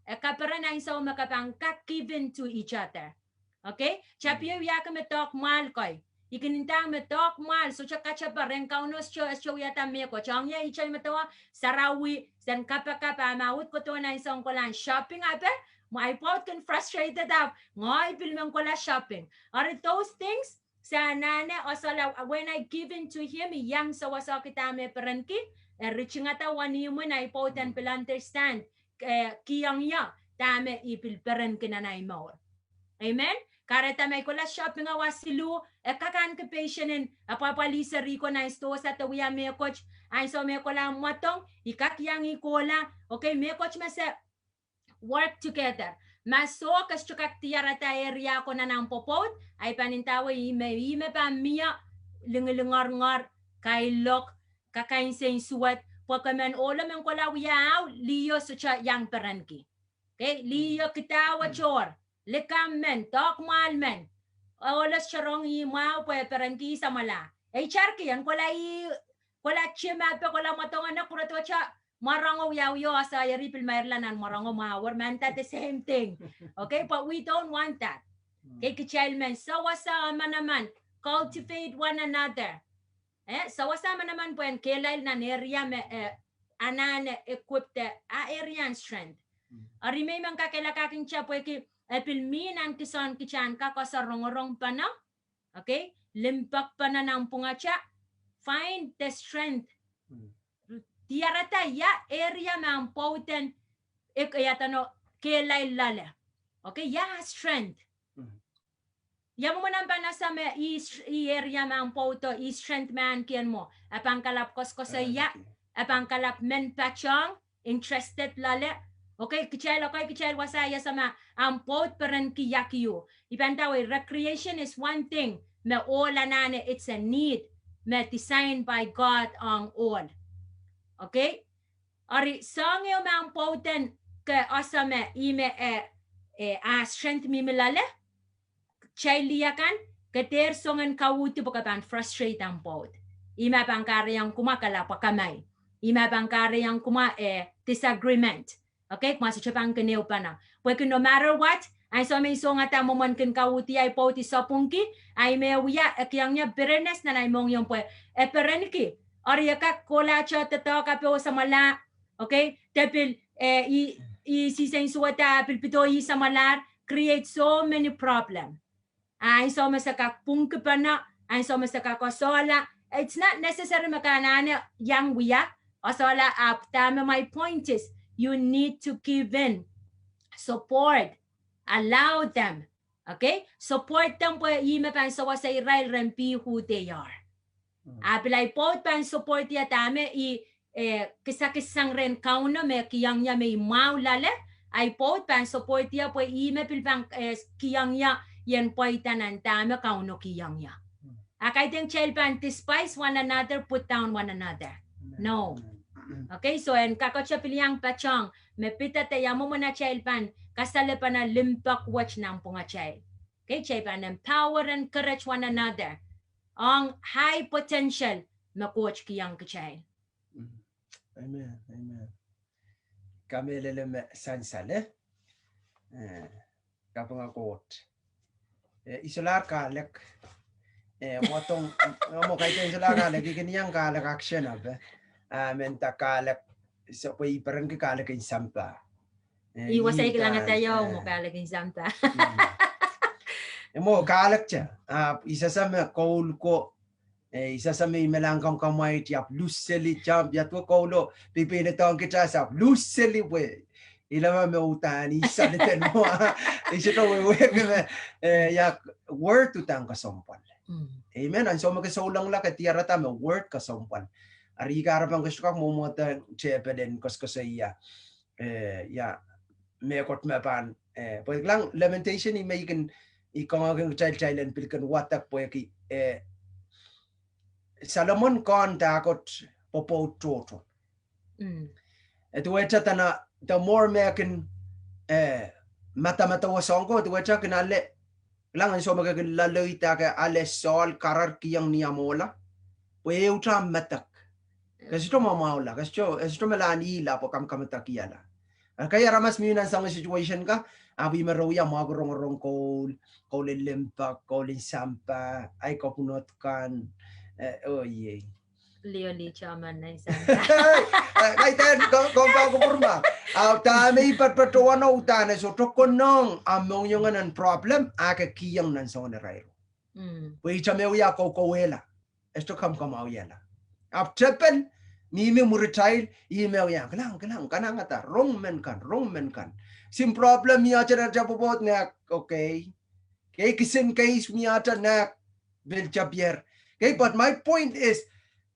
ay sa makapangkat given to each other. Okay? Chapyo yakametok mal koy. Ikinintang metok mal so chakacha pareng kaunos cho yata meko changya ichay metawa sarawi san kapa maut ko to na isang ko lang shopping ape my pot can frustrated up ngoy pilmang ko la shopping are those things sa nane osala when I given to him yang sa wasa kita me perenki reaching ata wani mo na ipotan pil understand kiyang ya tame ipil perenki na mo. Amen. Kareta may kula shopping awasilu kakan ke patientin apapalisa riko na isto sa tawiya me coach ay so me kula matong ikakyang ikola okay me coach masa work together maso kas chukak tiarata area ko na nang popot ay panintawa ime pa miya lingar kailok kakain sen suwat pakamen ola men kula wiyaw liyo sucha yang peranki okay liyo kitawa chor lekamen tok malmen olas charong i mau pwe peranti sa mala charki yan kola chima pe kola matonga na kurato cha marango yaw asa yari pil mairlanan marango mawar man that the same thing okay but we don't want that okay kichalmen sawasa manaman cultivate one another sawasa manaman pwen kelay na area me anane equipped area strength ari may man kakelakaking cha pwe ki epilminan kisan kichan ka kasarong pa na. Okay? Limpak pa na ng pungacha. Find the strength. Tiarata ya area mang poten ikayatano kelay lala. Okay? Ya strength. Yamu mo nang panasa me area mang poto strength man kian mo. Apang kalap ko sa ya. Apang kalap men pachang interested lala. Okay, kichel wasaya sama ampot peren kiyakiyo. Ipantawe recreation is one thing. Me all anane it's a need. Me designed by God on all. Okay? Ari sangyo me ampoten ke asame ime strength mi milale. Chailiakan keter songan kawuti pagkapan frustrate ampot. Ima pangkari yang kumakala pakamay. Ima pangkari yang disagreement. Okay, kung sa pang kaneo pa na. Porque no matter what, ay so may so nga ta momon kin kauti ay po ti sa pungki, ay may uya, kiyang niya bitterness na naimong yung po. Pereniki, Ariya ka kola cha tata ka po sa mala. Okay? Tepil isisay suwata pilpito sa malar create so many problem. Ay so masaka pungke pa na, ay so masaka kosola. It's not necessary makanana yang wiya. Osola up tama my point is you need to give in support. Allow them. Okay? Support them po ima pan sa Israel rempi who they are. Apilay po pan support ya tame kisakisang ren kauno me kiyang ya may maulale ay po pan support ya po ima pilpang kiyang ya yan po itanan tame kauno kiyang ya. Akaiteng chelpan despise one another, put down one another. No. Okay, so en kakotcha piliang pachong, mepita te yamo na chelpan, kasalepan na limpak watch ng punga child. Okay, chelpan empower and encourage one another. Ang high potential, makuach kiyang child. Amen. Amen. Kami lelem sansale. Kapang akot. Isolar kalek. Motong mo kaiten isolar kalek ikiniyang kalek action abe. Menta kalek so pay parang kalek in sampa. Iwasay lang tayo mo kalek in sampa. Mo kalek cha. Isa sa me call ko isa sa may melangkang kamay tiap luseli champ ya to kaulo pipinitong kita sa luseli we ilama me utani isa niten mo isa to we ya word to tang kasompan. Amen. Ang so magkasulang la katira ta me word kasompan. Ari karapang gusto ka mo ta chepeden koskosaya ya me kot me pan pwede lang lamentation i may kan ikong child and pilkan watak po ki Salomon kon takot Pwopwoud. Ito wecha tana the more mekin mata wasongko ito wecha kinale lang ang so magaglalay ta ka ale sol karar kiyang niyamola pwe utra matak kasi ito mamaula kasi ito malani la po kam kamakiyala kaya ramas mo yun ang situation ka abi maroya magurong kol limpak kol sampa ay kopunot kan oh yeah. Leoli chaman na isang. Kaitan kung purma. Tami patpatuan na utana so tokonong among yung anan problem aka kiyang nan sa onerairo. Pwede chamewya ko kowela. Esto kam kamawela. Chepel ni me muritail email ya kalang kanang ata wrong men kan. Sim problem ya chara japobot na okay. Kay kisin case mi ata na bil chapier. Okay, but my point is,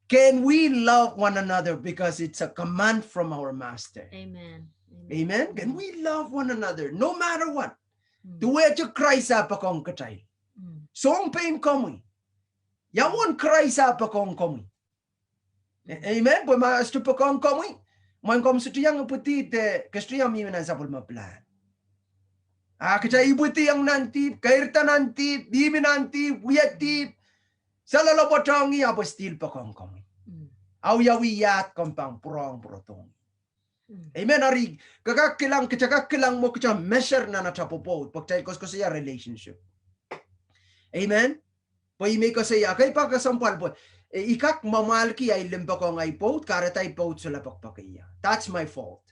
can we love one another because it's a command from our master? Amen. Amen. Can we love one another no matter what? Tuwe cho Christ apa kong katay. So ang pain komi. Yawon Christ apa kong komi. Amen. Pwede maasto pa kong komi. Mga kom sutiyang puti te kastiyang minan sa pulmaplan. Katay ibuti ang nantip, kairta nantip, bimi nantip, wiyatip. Sa lalabotong iya postil pa kong komi. Aw yawiyat kompang prong protong. Amen. Ari kakakilang mo kaya measure na Pwopwoud pagtay ko siya relationship. Amen. Pwede ko siya kay pagkasampal po. Ikak mamalki ay limpa ko ngay Pwopwoud karatay Pwopwoud sa lapakpakiya. That's my fault.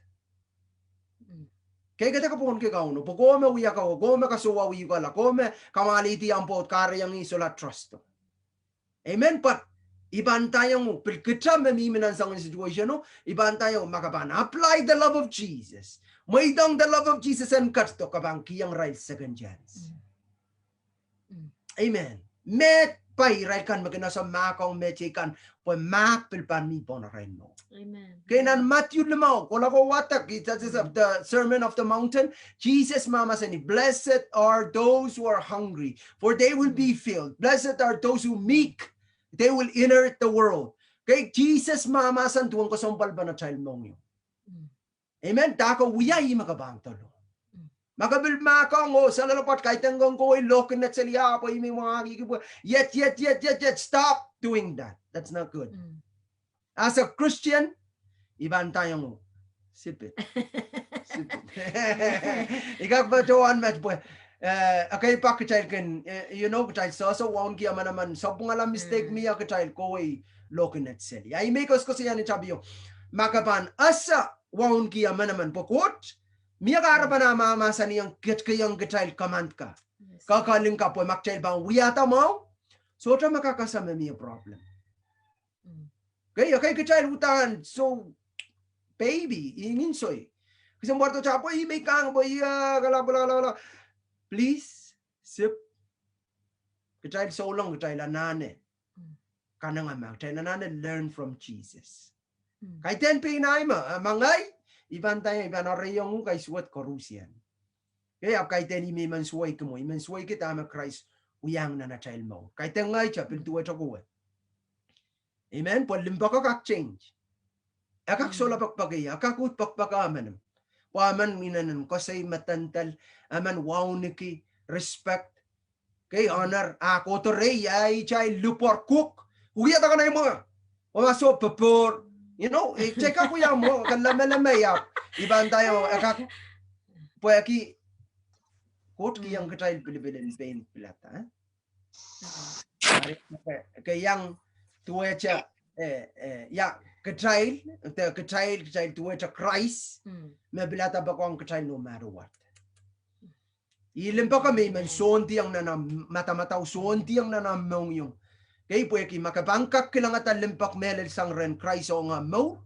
Kaya kita kapon kaya uno. Pagkome uya ka, gome kasuwa uya ka la, gome kamaliti ang Pwopwoud karayang isola trust. Amen. But iban tayong pilkita mamiminan sa situation no, iban tayong makapan apply the love of Jesus. May dang the love of Jesus and cut to kabang kiyang right second chance. Amen. Met pay right kan magana sa makong mechikan po mapilpan mi po na rin mo. Amen. Kaya nan Mathew 5 wala ko watak that is the Sermon of the Mountain. Jesus mama said, blessed are those who are hungry, for they will be filled. Blessed are those who meek, they will inherit the world. Kay Jesus mama san tuwang kasompal ba na child mong yun. Amen. Tako wiyay makabang talo. Makabil makang sa lalapot kahit hanggang ko ay lokin at saliya po may mga kikipo. Yet. Stop doing that. That's not good. As a Christian, iban tayong sipit. Ikakbatuan match boy. Okay, pa child can child so won't kiya man naman so kung alam mistake miya child ko ay lokin at sali. Ay may ko siya ni Chabio. Makapan asa won't kiya man naman Pwopwoud. Miya karapan na mamasa niyang kayang child command ka. Kakaling ka po mag-child bang wiyata mo. So ito makakasama miya problem. Okay, child utan so baby ingin soy. Kasi mo to chapo may kang boy gala. Please sip. Child so long child anane. Kanang amang child anane learn from Jesus. Kay ten pinay ma mangay iban tayo iban orayong kay suwat korusian. Kaya kay ten imansuay ka mo imansuay kita ma Christ uyang na child mo. Kay tengay cha pintuwa cha kuwe. Amen. Pon limpaka kak change. Akak sola pakpagay, akakut pakpakaman. Waman minanan ko say matantal, aman wow niki respect. Kay honor, ako to ray, ay chay lupor cook. Uya ta ka na mo. Omaso papor. You know, check ako yan mo, kalama-lamay yap. Iban tayo, akak, po aki, kot ki yang kacay Pilipinan pain pilata. Kay yang tuwe cha, ya, kacay tuwe cha Christ, mabilata ba ko ang kacay no matter what. Ilim pa kami, man sonti ang nanam, mata-mataw sonti ang nanamong yung, kay po aki, makabangkak kilang at limpak melel sang ren Christ o nga mo,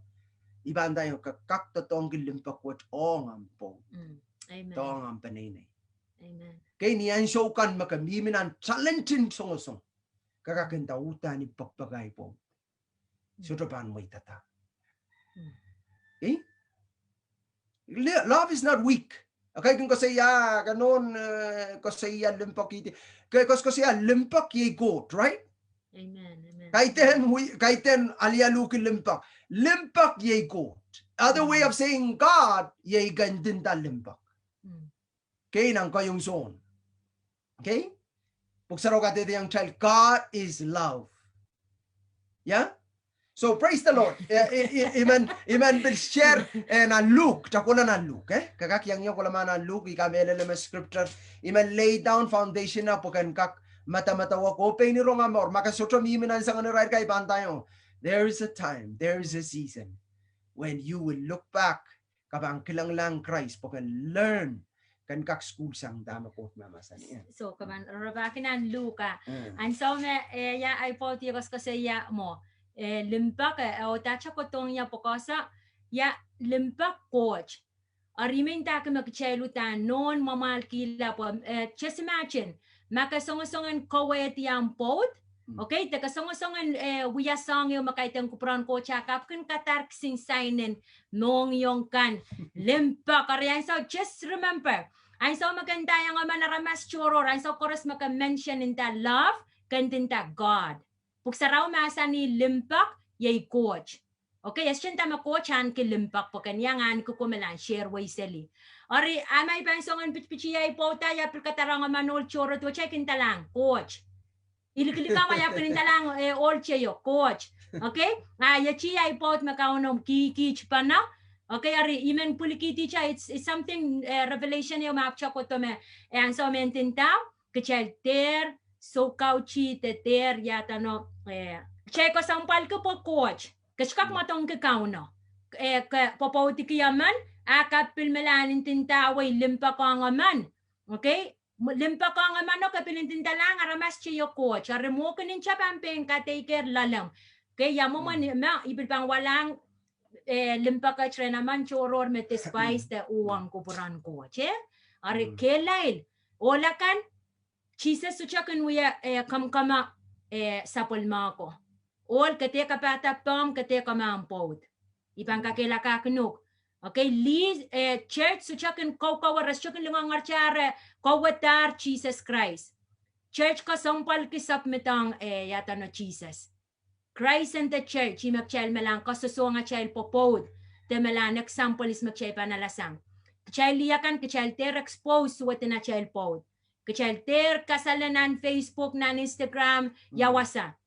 iban tayo kakak totong kilimpak wat o nga po. Amen. To ang panay. Amen. Kay niyan show kan makamimin challenging song kakakenta utan ni pagpagay po. Sudapan mo itata. Okay? Love is not weak. Okay, kung kasaya ganon kasaya limpak iti. Kay kasaya limpak ye goat, right? Amen. Amen. Kaiten alialukin limpak. Limpak ye goat. Other way of saying God ye gandin ta limpak. Okay, nang kayong zone. Okay? Pugsaro ka dito yung child, God is love. Yeah? So praise the Lord. Iman will share na Luke, tako na Luke, kakakyang nyo kula na Luke, ikamela na scripture, iman lay down foundation na pukan kak mata-matawa ko, pay ni rong amor, makasutro miminan sa kanarayad kay bantayo. There is a time, there is a season when you will look back kapang kilang lang Christ, pukan learn kan kak school sang dama ko mamasan. So kaman rabakin ang Luka. And so ya ay po tiyos kasi ya mo. Limpak o tacha ko tong ya pokosa ya limpak coach. Arimin ta ka magchelutan non mamal kila po. Just imagine makasongasongan kawet yang pot. Okay, takasongasongan wiyasang yung makaitang kupran ko chakap kun katar sing signen nong yung kan limpak ariyan. So just remember, ay so maganda yung manaramas churor, ay so chorus maka-mention in that love, kantinta God. Pugsaraw masa ni limpak, yay coach. Okay, as yun tama coach, han ki limpak po kanyangan ko kumalan, share way seli. Ori, amay pansongan pitpichi yay po tayo, aplikatara nga manol churor, to check in talang, coach. Ilikilika kaya pinintalang, all cheyo, coach. Okay? Yachi yay po, makaunom, kikich pa na. Okay, ari imen pulikiti cha, it's something revelation yung mapcha ko to me. And so mentintaw, kachel ter, so kauchi ter yata no che ko sampal ko po coach kachkak matong kakao no popauti kiyaman akapil melanin tintaway limpa ko nga man okay limpa ko nga man no kapilin tintalang aramas che yo coach aremo ko nin cha pampeng ka take care lalam kaya mo man ma ibang walang limpa ka tre naman choror mete spice te uwang ko puran ko che are kelail ola kan Jesus suchakan wiya kamkama sapol mako. All kate kapata pam kate kamampod. Ipang kakila kaknuk. Okay, lead church suchakan kawaras suchakan lungang archare kawatar Jesus Christ. Church ka sampal kisap metang yata no Jesus. Christ and the church imakchel melang kasuso nga chel popod. Te melang example is makchel panalasang. Kachel liyakan kachel ter expose what na chel pod. Kachalter, kasalanan, Facebook, nan Instagram, yawasa.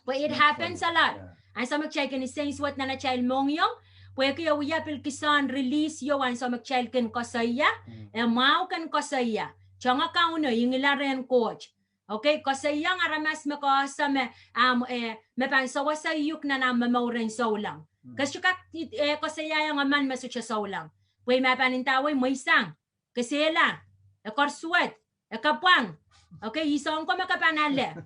But it happens a lot. And so mag-check in sense what na child mong yung, pwede kayo yapil kisan release yo and so mag-check in kasaya, mau kan kasaya. Changa kauno, yung ilaren coach. Okay, kasaya nga ramas makasa me pansawa sa yuk na mauren so lang. Kasi kasaya yung aman masutya so lang. Pwede mapanintaway mo isang. Kasi lang, sweat. Kapwang. Okay, isong ko makapanale.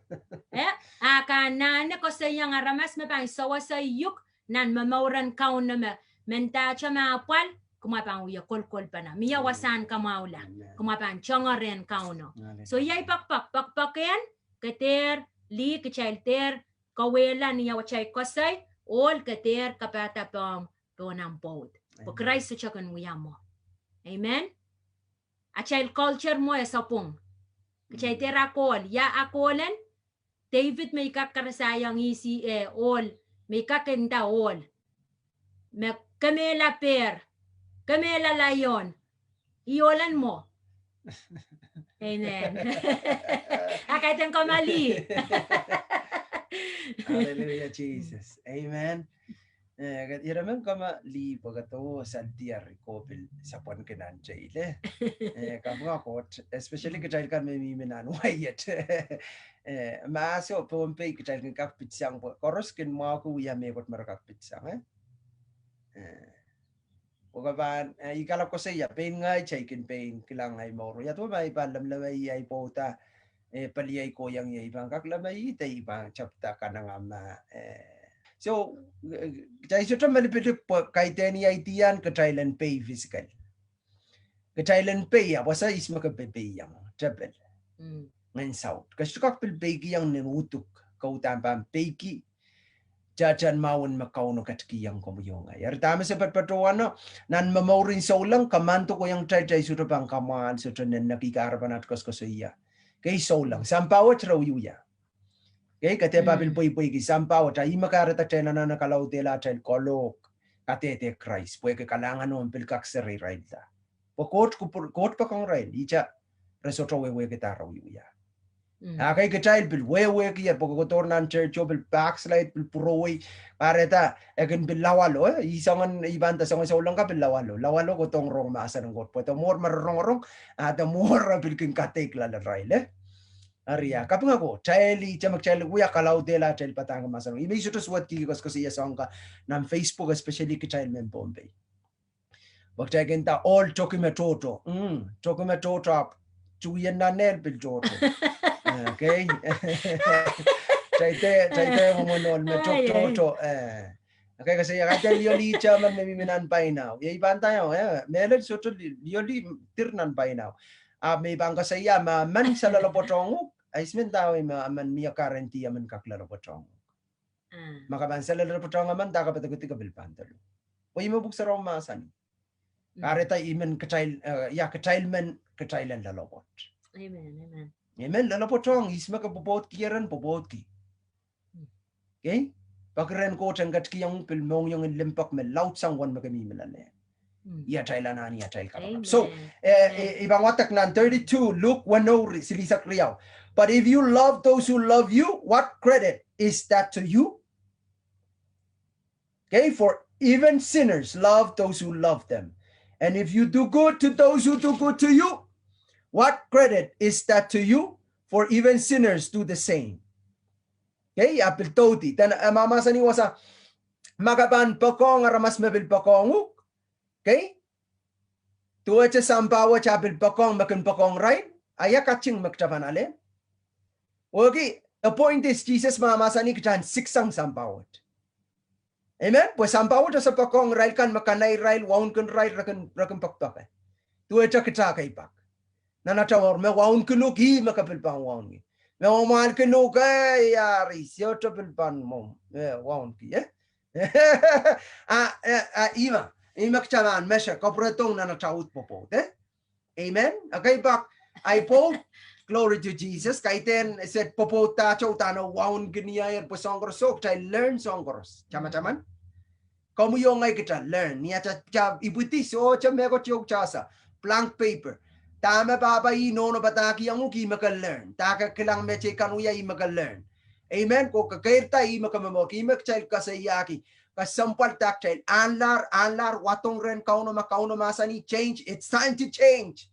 Kanana ko sa iyang aramas mapang sawa sa yuk nan mamauran kaun na menta cha mapal kumapang uya kol pa na. Miyawasan kamaula. Kumapang chongaren kauno. So yay pakpaken kater li kachalter kawela niya wachay kosay all kater kapata pam ponampod. Po Christ sa kan mo. Amen. A child culture mo sa pong. Kachay tera call. Ya akolen. David may kakarasayang isi all. May kakenda all. May kamela per. Kamela layon. Iolan mo. Amen. Akaitan ko mali. Hallelujah, Jesus. Amen. Iraman kama li pagato sa diar kopil sa pon kenan chile. Kamu akot, especially kecil kan meminan wayet. Masuk pompe kecil kan kak pitsang koros ken mau ku ya mekot merakak pitsang. Ugaban ikalap ko sa iya pain ngay chaikin pain kilang ay moro. Ya to may palam lamay ay pota paliyay ko yang ibang kaklamay tay ibang chapta kanangama. So jay sutra malipit kay teni ay tiyan ka Thailand pay physical. Ka Thailand pay ya wasa is makapay yang travel. Ngayon south. Kasi kakpil pay yang nirutuk kautampam pay ki. Jajan mawon makauno katkiyang komuyong ay. Tama sa patpatuan nan mamaurin sa ulang kamanto ko yung chay sutra pang kamaan sutra nan nakikarapan at koskosoya. Kay so lang sampawat raw yuya. Kay kate pabil poy ki sampawat ay makarata chay na nakalaw tela chay kolok katete Christ. Pwede kalangan no pilkak sa rail ta. Pokot pa kong rail icha resotro wewe kita raw yuya. Kay kecil bil wewe ki pagkotor nan church bil backslide bil puroy pareta egen bil lawalo isangan ibanta sangan sa ulang ka bil lawalo ko tong rong masa ng got poto more marong ada more bil kin katek la raile aria kapung ako chaili chamak chaili kuya kalau dela chail patang masa ng imay suto swat ki ko siya song ka nan Facebook especially kecil men bombe bakta genta all chokumetoto chuyen na ner bil joto. Okay. Chaite homonol me chok. Okay kasi yakata lioli chaman may minan painaw. Yay bantayo melod soto lioli tirnan painaw. May bangka saya man sa lalapotong ay ismen tao man miya karanti man kaklalapotong. Makaban sa lalapotong man taka pataguti ka bilpantalo. O imabuk sa romasan. Kareta imen kachailan lalapot. Amen. Amen. Lalapotong isma ka popot kiran popot ki. Okay? Pagren ko chang gat ki yung pilmong yung limpak me laut sang wan magami melane. Ya chailan ani ya chail ka. So ibang watak nan 32 Luke 1:0 silisak riyaw. But if you love those who love you, what credit is that to you? Okay, for even sinners love those who love them. And if you do good to those who do good to you, what credit is that to you? For even sinners do the same. Okay, apil toti. Tan mama sa ni wasa magaban pokong aramas mabil pokong. Okay? Tuwa cha sampawa cha apil pokong makan pokong right? Aya kaching magtapan ale. Okay, the point is Jesus mama sa ni kachan siksang sampawat. Amen? Pues sampawat sa pokong right kan makanay right waun kan right rakan pakpak. Tuwa cha kay pak. Nanatawar me waun kunuk hi makapilpang waun ki. Me waun kunuk ay yari siyo tapilpan mo. Waun ki ima kchaman mesha kopretong nanatawut popot Amen? Okay pak ay po glory to Jesus. Kaiten said popot ta tano waun giniya po songkrosok chay learn songkros. Chama-chaman? Kamu yung ay kita learn. Niya cha ibuti so cha mego chok chasa. Blank paper. Tama baba no bataki ang uki maka-learn. Taka kilang meche kanuya i maka-learn. Amen? Ko kakairta i makamamok. I makchail kasayaki. Kasampal takchail. Anlar, watong ren kauno masani. Change. It's time to change.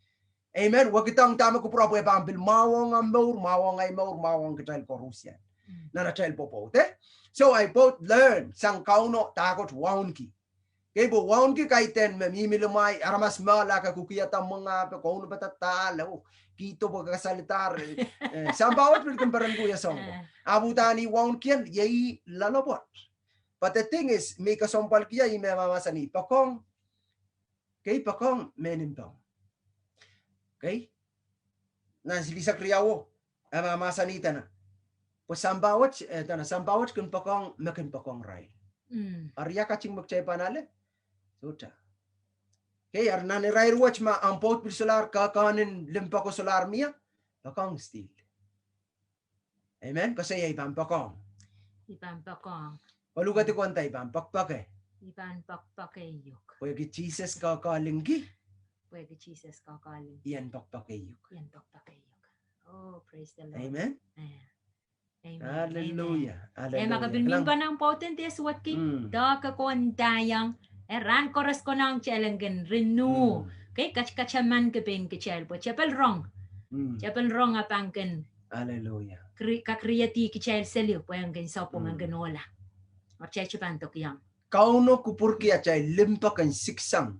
Amen? Wag kitang tama ko propo epambil. Mawang ay maur, mawang kitail korusyan. Nanachail popo. So I both learn. Sang kauno takot waunki. Kaya po, waon ki kaiten mamimilumay, aramas malaka kukiyata mga kung patatalo, kito po kakasalitar. Sambawat pilkan parang kuya song. Abutani waon kiyan, yay lalabot. But the thing is, may kasompal kiya, may mamasani. Pakong, okay, pakong, menimpang. Okay? Nansilisak riyawo, mamasanita na. Po sambawat kun pakong, makin pakong ray. Arya kaching magchay panale. Suta. Okay, arnani rai watch ma ampot bil solar kakanin limpa ko solar mia. pakong still. Amen. Kasi ibang pakong. Iban pakong. Palugati ko antay ibang pakpake. Iban pakpakayok. Pwede Jesus kakalinggi. Pwede Jesus kakaling. Iyan pakpakayok. Yan pakpakayok. Oh, praise the Lord. Amen. Amen. Hallelujah. Makabilmin pa ng potent is what ki. Da ka kon dayang. Ran koras ko ng challengen renew. Okay, kachaman ka pin ka chel. But chapel wrong. Chapel wrong apangken. Hallelujah. Ka-creati ki chel selyo. Pwang gan sopong ang ganola. At chechupan to kiyang. Kauno kupurki achay limpak ang siksang.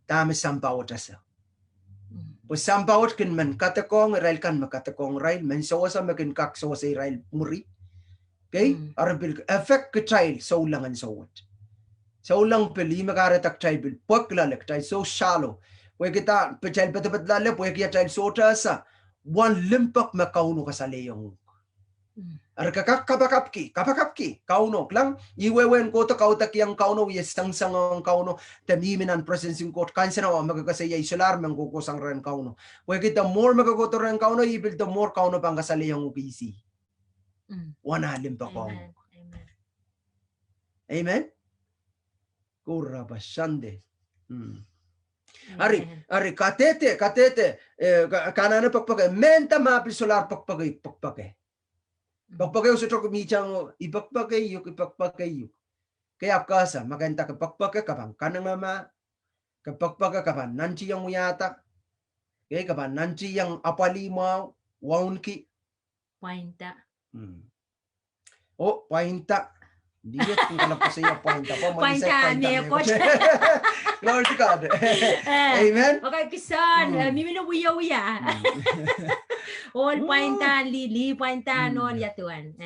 Dami sampawat asa. Pues sampawat kin man katakong rail kan makatakong rail. Man sawasa makin kak sawasa rail muri. Okay? Arabil effect ka child so lang ang sawat. So lang pili makaratak child bil paglalak child so shallow. Pwede kita child patapat lalap pwede kita child sota sa one limpak makauno ka sa leyong. Ar kapakapki kauno lang iwewen ko to kautak yang kauno yes sang ang kauno tamiminan presence ko kansa na magkakasaya isolar man ko sang ran kauno we kita more magagoto ran kauno ibil the more kauno pang kasali yang upisi wana limpa ko amen kurra basande ari katete kanana pakpake menta mapi solar pakpake Pagpagay sa trok michang ipagpagay yuk. Kaya kasa maganda kapagpagay kapang kanang mama kapagpagay kapang nanti yang uyata kaya kapang nanti yang apalimaw waunki Painta. Oh painta Diyet kung kalap ko sa iyo painta po Painta niya po. Lord God. Amen. Okay, kisan mimino uya. All painta lili painta non yatuan.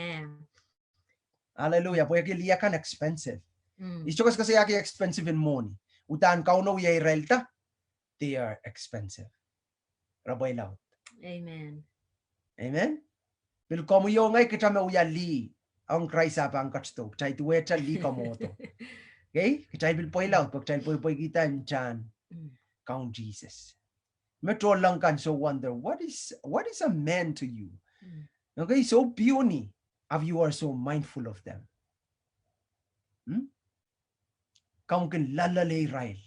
Hallelujah. Pwede liya kan expensive. Istukas kasi yaki expensive in money. Utaan kauno yay relta. They are expensive. Raboy laut. Amen. Amen. Pero como yo ngay kita me uya li ang Christ apa ang katsto. Chay tuwecha li kamoto. Okay? Chay bil poy laut. Pag chay poy kita chan. Count Jesus. Metro lang kan so wonder what is a man to you? Okay, so puny if you are so mindful of them. Kaum kin lalale rail.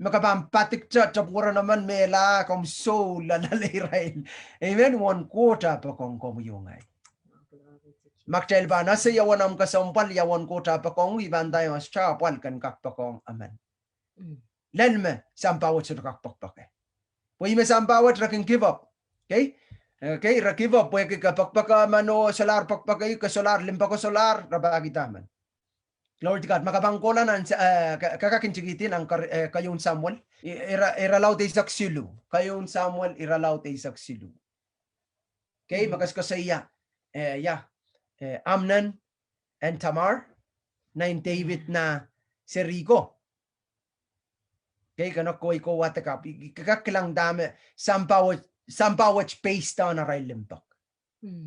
Makapampatik chapura naman mela kaum so lalale rail. Amen. 1/4 pa kong yungay. Maktel ba na sa yawan am kasampal yawan kota pa kong ibantay mas chapal kan kakpa kong amen. Lenme sampawat sa kakpakpake. Pwede may sampawat raking give up. Okay? Okay, give up. Pwede kapakpaka mano solar pakpakay ka solar limpa ko solar rabagi taman. Lord God, makabangkolan ang kakakinsigitin ang kayong Samuel. Iralaw tayo sa ksilu. Kayong Samuel, iralaw tayo sa ksilu. Okay, makas ko sa iya. Amnon and Tamar, na in David na si Rico. Okay, kanok ko iko watakap. Kakakilang dami, sampawat space ta na ray limpak.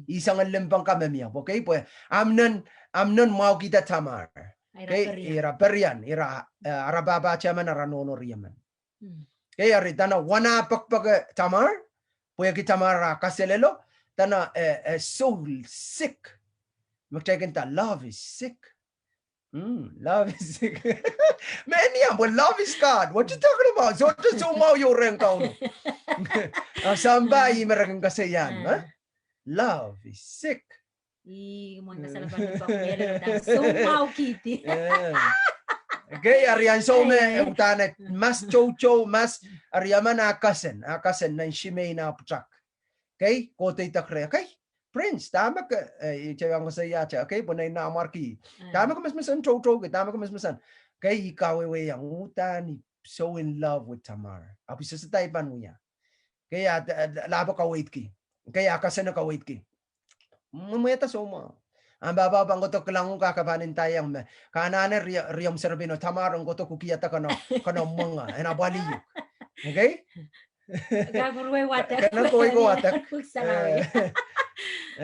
Isang limpang kami miya. Okay, pues Amnon mau kita Tamar. Okay, ira perian, ira arababa chaman aranono riyaman. Okay, ari tana wana pakpag Tamar, puya kita Tamar kaselelo, tana soul sick. Magtakin ta, love is sick. Love is sick. Man, yeah, but love is God. What you talking about? So just sumaw yung rengkaw. Ang sambay merakang kasayan, ha? Love is sick. Muna sa laban ng pakpera sumaw kiti. Okay, ariyan so me utanet mas chow mas ariyaman akasen na shimay na putsak. Okay, kote itakre. Okay, Prince, tama ka ichayang ko sa yacha. Okay, punay na amarki. Tama ka mas masan chow tama ka mas masan. Okay, ikaw we yang utan so in love with Tamar. Api sa taypan mo niya. Kaya labo ka wait ki. Kaya akasen na ka wait ki. Mumeta soma. Ang baba bang goto lang kakapanin tayang kanane riyam serbino tamarong goto kukiyata kano mga enabaliyo. Okay? Gagurwe watak. Kanang kuwi ko watak.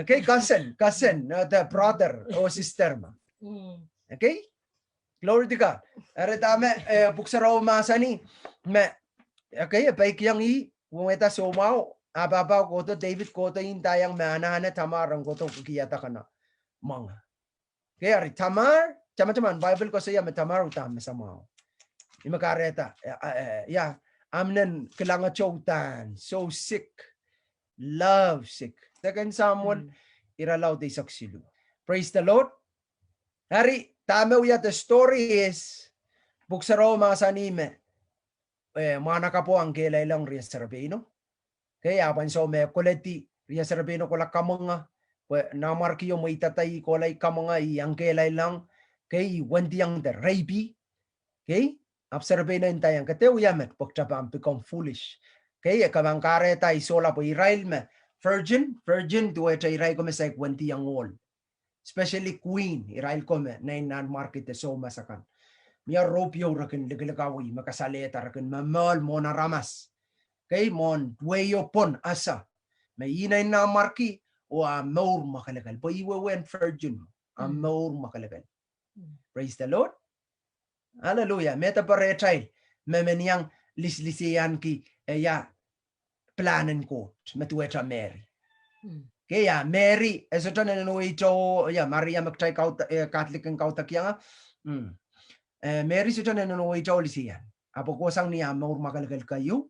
Okay, cousin, the brother o sister ma. Okay? Glory to God. Are dame buksaraw masani. Okay, baik yang i mumeta soma Ababaw ko to David ko to intayang manana tamarang ko to kiyata kana mga. Kaya ri tamar, chama-chaman Bible ko saya tamar utam sama. Imakareta ya amnen kelanga choutan so sick, love sick. Second Samuel iralaw de saksilu. Praise the Lord. Hari tama uya the story is buksaro mga sanime. Mana ka po ang kelay lang riya sarabino. Kaya apan so me koleti riya sarabino ko la kamanga na markiyo mo itatay ko lay kamanga yang kelay lang kay wendiyang the rabi. Okay? Abserbe na intayang kate uyamet pagtapa ang become foolish. Kaya kamang kareta isola po irail me virgin duwe cha iray ko me sa wendiyang all. Especially queen irail ko me na inan market so masakan. Miya ropyo rakin ligalagawi makasaleta rakin mamal mo na ramas. Kay mon duweyo pon asa. May inay na marki o maur makalagal. Po iwewen virgin maur makalagal. Praise the Lord. Hallelujah. Meta pare child. Memenyang lislisiyan ki ya planen ko. Metuecha Mary. Kaya Mary eso tan no ito ya Maria magtay Catholic ang kautak yang Mary so tan no ito lisiyan. Apo ko sang niya maur makalagal kayo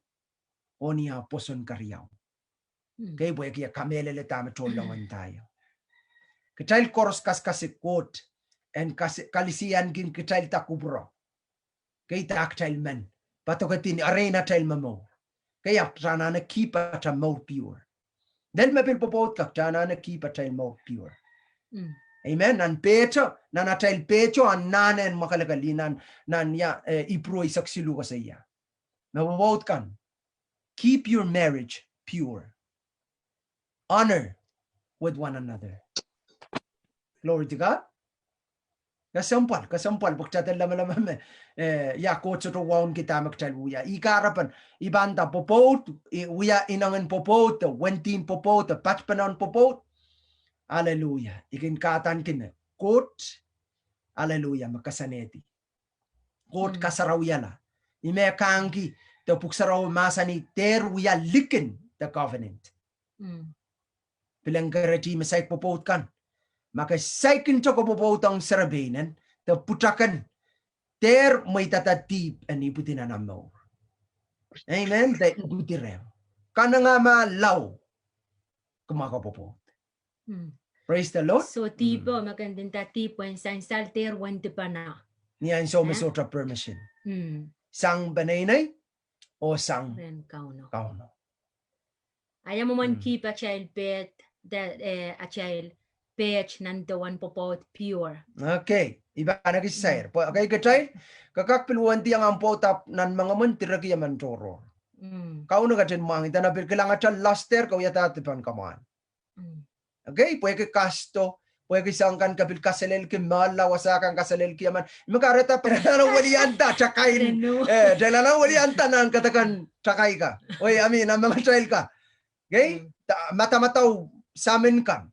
o niya poson karyaw. Kaya boy kaya kamelele tama tolongan tayo. Kitail koros kasikot and kalisiyan gin kitail takubro. Kaya taktail man. Patokatin arena tail mamo. Kaya sana na keep at a more pure. Then mapil popot kak sana na keep at a more pure. Amen. Nan pecho, nan atail pecho an nanen makalagalinan nan ya ipro isaksilu ka sa iya. Mababot kan. Keep your marriage pure. Honor with one another. Glory to God. Kasampal pagtatal lama ya ko to waun kita magtal uya ikarapan ibanda popot uya inangan popot wentin popot patpanon popot. Hallelujah. Ikin katan kin kot hallelujah makasaneti. Kot kasarawiyala. Ime kangi the puksaraw masani ter uya likin the covenant. Pilanggarati masay popot kan. Maka saikin to ko popotang sarabinan the putakan ter may tatatip and iputin na mo. Amen. The iputirem. Kana nga malaw kumakapopot. Praise the Lord. So tipo magandang tipo en san salter wente pa na. Niyan so masotra permission. Sang banaynay o sang kauno. Ayaw mo man keep a child pet that a child page nandawan popot pure. Okay. Iba na kisayr. Okay, kachay? Kakakpiluan tiyang ang potap nan mga mantiraki yaman toro. Kau na kachin mga ita na kailangan siya laster kau yata tipan kaman. Okay, pwede kasto, pwede sangkan kapil kasalel ki mala wasakan kasalel ki yaman. Makareta pero walianta tsakay. Dala na walianta nan katakan tsakay ka. Oy, amin ang mga child ka. Okay? Mata-mataw samin kan.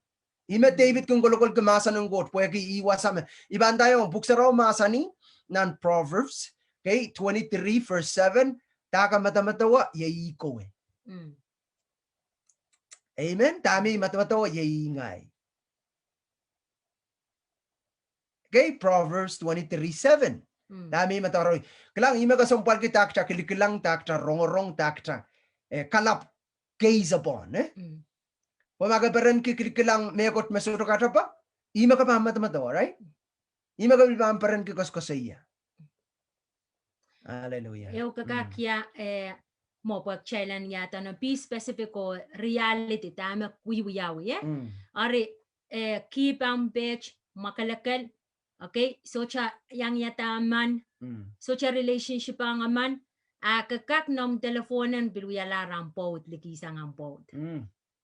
Ima David kung golokol kumasa ng God, pwede iiwas sa amin. Ibang tayo, buksaraw masani ng Proverbs, okay, 23 verse 7, taka matamatawa, yayiko eh. Amen? Tami matamatawa, yayingay. Okay, Proverbs 23:7. Tami matamatawa. Kalang ima kasumpal ki takta, kilikilang takta, rongorong takta, kalap, gaze upon, eh? Pamagabaran kikilang mekot masuro ka pa, ima ka pa matamatawa, right? Ima ka pamparan kikos sa iya. Hallelujah. Eu kakakya mo pagchailan yata na be specific ko reality tama kuyawi Ari keep ang bitch makalakal. Okay? So cha yang yata man. So cha relationship ang man. Kakak nom telefonan biluyala rampot likisang ampot.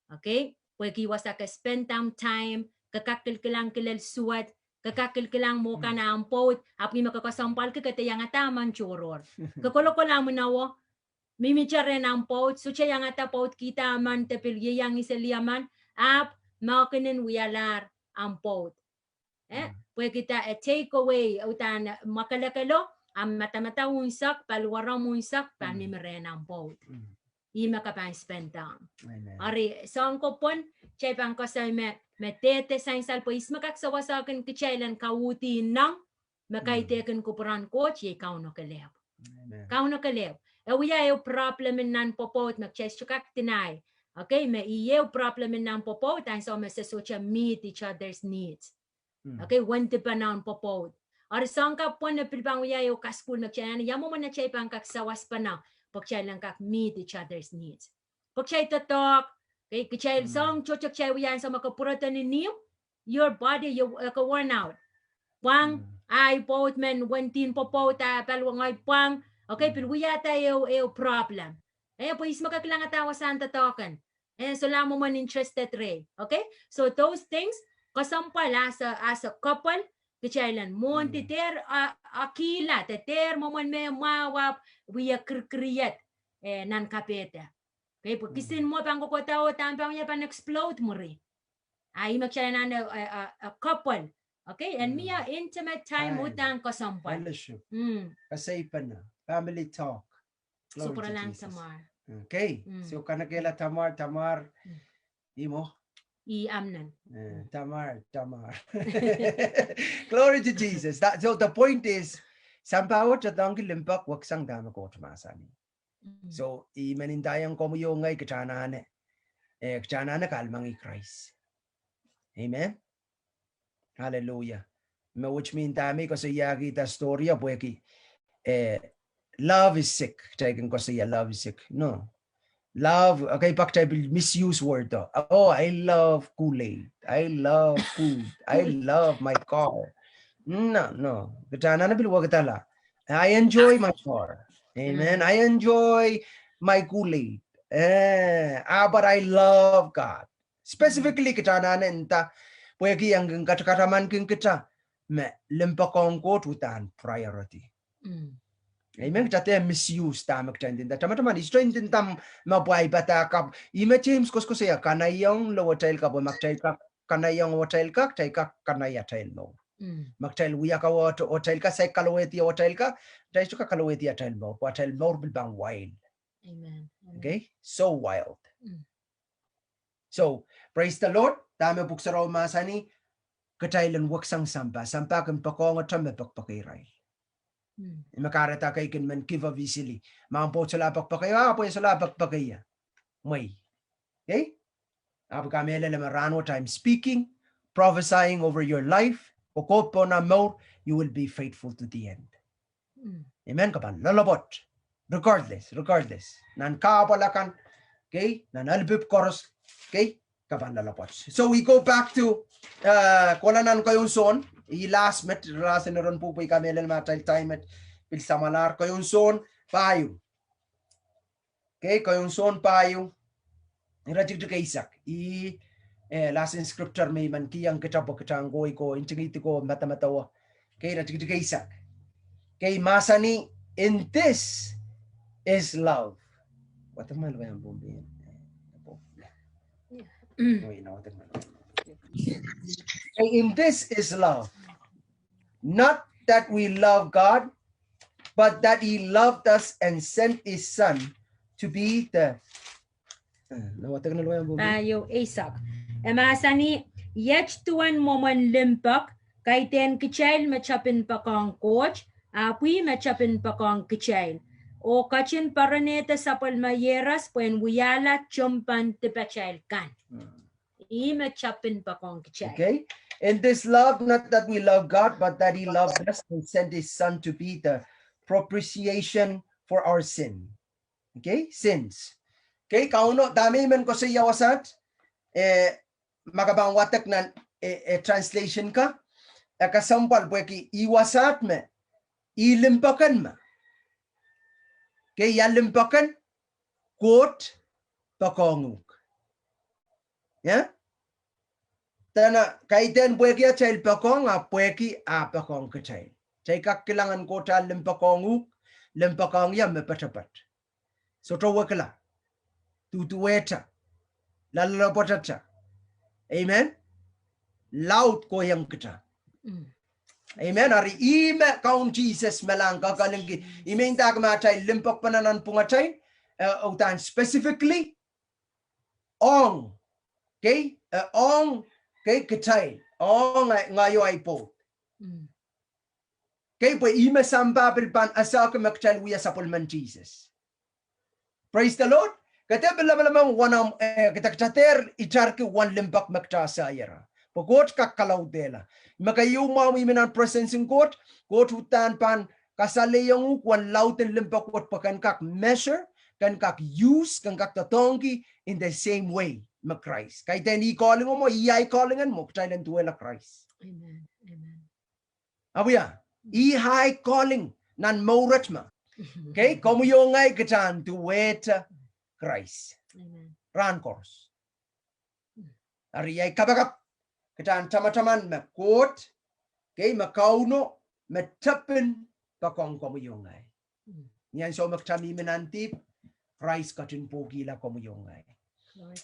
Okay? Pwede wasa ka spend time, kakakilkilang kilal suwat, kakakilkilang mo ka na ang pot, api makakasampal ka katayang ataman churor. Kakolokala mo na wo, mimicha rin ang pot, so siya yung atapot kita man, tapilye yung isaliyaman, ap, makinin wiyalar ang pot. Pwede kita take away, utan makalakalo, ang mata-mata unsak, palwarang unsak, panimiren ang pot. ima ka pang spend down. Amen. Ari song ko pon chay pang ko sa me tete sa sal po isma kak sa wasakan ki chailan kawuti nang makaiteken ko pran ko chay kauno kalew. Amen. Kauno kalew. Ewiya yung problem nan popot mag-chest chukak tinay. Okay, may iyo problem nan popot and so may such meet each other's needs. Okay, when the panon popot. Or song ka po na pilpang wiya yung kaskul mag-chayan, yamo man na chay pang kaksawas pa na pag-chay lang kak meet each other's needs. Pag-chay tatok, okay, kachay song chochok chay wiya sa makapuratan ni niyo, your body, you worn out. Pang, ay pot men, wentin popot, palwang ay pang, okay, pero wiya tayo yung problem. Eh, po is makakailangan tawa sa tatokan. Eh, so lang mo man interested rin. Okay? So those things, kasampal as a couple, kachailan mo titer akila titer mo man may mawap wiya kriyat nan kapeta. Okay, pag kisin mo pang kokotao tampang niya pan explode mo rin. Ay magkailan a couple. Okay, and miya intimate time utang kasampal. Fellowship. Kasay pa na. Family talk. Supra lang Tamar. Okay. So kanakela Tamar. Imo. I-amnan. Tamar. Glory to Jesus. So the point is, sampawat at ang limpak waksang dama ko tumasani. So, imanindayang ko mo yung ngay kachanane. Kachanane kalmang i Christ. Amen? Hallelujah. Which mean dami ko sa yagi ta storya buweki. Love is sick. Taking ko sa love is sick. No. Love, okay, pakchay misuse word to. Oh, I love Kool-Aid. I love food. I love my car. No. I enjoy my car. Amen. I enjoy my Kool-Aid. But I love God. Specifically, kita nanta, pwede ang kataman king kita, me limpakong ko tutan priority. Amen. Kita misuse tamak chandin. Tama-tama isto indin tam mabuhay bata kap. Ima James ko saya kanayang lo hotel ka bo makchay ka kanayang hotel ka chay ka kanaya hotel mo. Makchay wiya ka hotel ka say kalaweti hotel ka chay ka kalaweti hotel mo. Hotel mo bilbang wild. Amen. Okay? So wild. So, praise the Lord. Tama buksaraw masani katailan waksang samba. Sampa kan pakong at tama pakpakiray. Makarata kay kin man give up easily. Mampo sa lapak pa kayo, po sa lapak pa kayo. May. Okay? Apo kami marano time speaking, prophesying over your life. Pukot po na mo, you will be faithful to the end. Amen kapan? Lalabot. Regardless. Nan kapalakan. Okay? Nan albib koros. Okay? Kapan lalabot. So we go back to kulanan kayong son. I-last met rasen ron po kami matal time at pilsamalar kayong son payo. Okay, kayong son payo. Iratig to kay Isaac. Last in scripture may man kiyang kitapo kitanggoy ko intingiti ko matamatawa. Okay, iratig to kay Isaac. Kay masani in this is love. What am I going to be? In this is love. Not that we love God, but that He loved us and sent His Son to be the Tayo Isaac. Emasani yet tuan moman limpak kay ten kichail machapin pa kong coach, api machapin pa kong kichail. O kachin paraneta sa palmayeras puen wiyala chumpan tipachail kan. Machapin pa kong kichail. Okay. In this love, not that we love God, but that He loved us and sent His Son to be the propitiation for our sin. Okay? Sins. Okay? Kauno, dami man ko sa yawasat, magabang watak na translation ka, kasampal pwede iwasat me, ilimpakan ma. Okay? Yalimpakan, quote, pakonguk. Yeah? Tana kaiten pueki a chail pakong a pueki a pakong kachay. Chay kakilangan ko ta limpakong ya me patapat. So to wakala. Tutueta. Lalapotata. Amen. Loud ko yang kita. Amen. Ari ime kaun Jesus melang kakalingki. Ime inta kama chay limpak pananan pungatay. utan specifically ong. Okay? Ong okay kecai. Ong ngayo ay po. Okay, po ima samba bilban asa ka makchal wiya sa pulman Jesus. Praise the Lord. Kata bela wanam kita chater ichar ki wan limbak makcha sayara. Pagod ka kalaw dela. Makayu mawi minan presence in court hutan pan kasali yung wan lauten limbak wat pakan kak measure, kan kak use, kan kak tatongi in the same way ma Christ. Kay teni calling mo, iyay callingan mo, kailan tuwela Christ. Amen. Amen. Abuya, high calling nan maurat ma. Okay, como yung ngay kachan tuweta Christ. Amen. Ran course. Ari ay kabakap kachan tama-taman ma quote, okay, makauno, matapin pakong como yung ngay. Yan so magtami menantip Christ katin pogi la como yung ngay.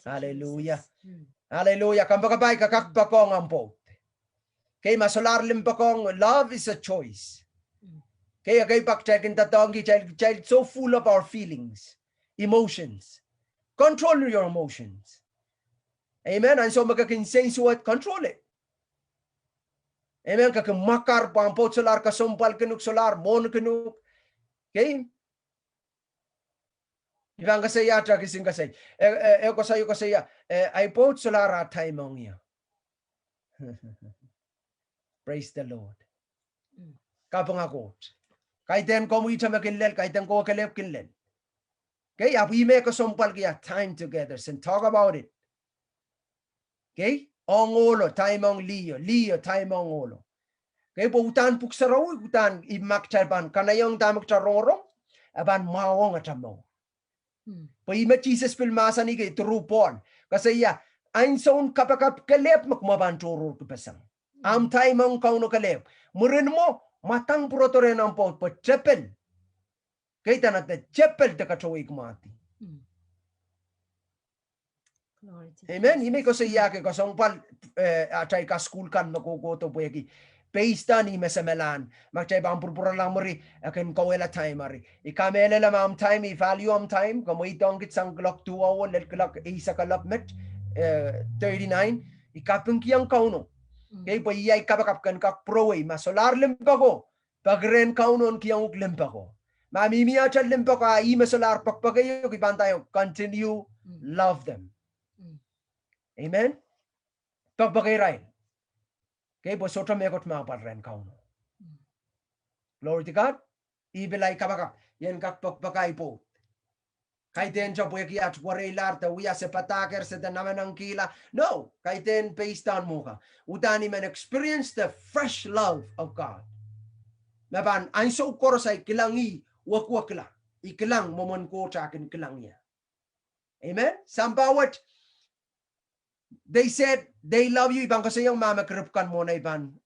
Hallelujah. Hallelujah. Kambakabay kakak pakong ang po. Okay, masolar lim pakong love is a choice. Okay, okay, baktekin tatongi child so full of our feelings, emotions. Control your emotions. Amen. And so magkakinsensuat, control it. Amen. Kakamakar pa ang pot solar kasumpal kinuk solar mon kinuk. Okay. Ibang kasaya tra kising kasay. Ko saya ay pot solar atay mong iyo. Praise the Lord. Kapangakot. Kahit den ko mo ita makinlel, kahit den ko kalep kinlel. Okay, we make a sumpal kaya time together and talk about it. Okay, ong olo, time ong Leo, time ong olo. Okay, po utan puksaraw, utan imakcharban, kanayong tamak charorong, aban mawong atamo. Po ima Jesus pilmasa ni kay true Paul. Kasi ya, ein son kapakap kalep makmaban choror kupasang. Am time ong kauno kalep. Murin mo, matang protore ng po, chepel. Kaya na chepel ta kachaway kumati. Amen. Ime ko sa iya ke kasong pal atay ka school kan nakukuto po yaki. Pesta ni mesamelan. Magchay bang purpura lang mo ri akin kawela time ari. Ikamela lam am time, i-value am time. Kamo itong kitsang clock 2 hour, let clock isa kalap met 39. Ikapeng kiyang kauno. Okay, po iya ikapakap kan kak prowe. Masolar limpa ko. Pagren kaunon kiyang limpa ko. Mamimiya chan limpa ko. Ima solar pakpagayo. Kipantayo. Continue. Love them. Amen. Pagpagayray. Okay, po sotra mekot mapatren kauno. Glory to God. Ibilay kapakap. Yan kak pagpagay po. Kaiten siya po yakiat warelar ta uya se pataker se ta naman ang kila. No, kaiten based on mo ka. Utani man experience the fresh love of God. Naban, ang so korosay kilangi wakwak la. Ikilang momon ko sa akin kilang niya. Amen? Sambawat, they said, they love you. Ibang kasi yung mamakripkan mo na ibang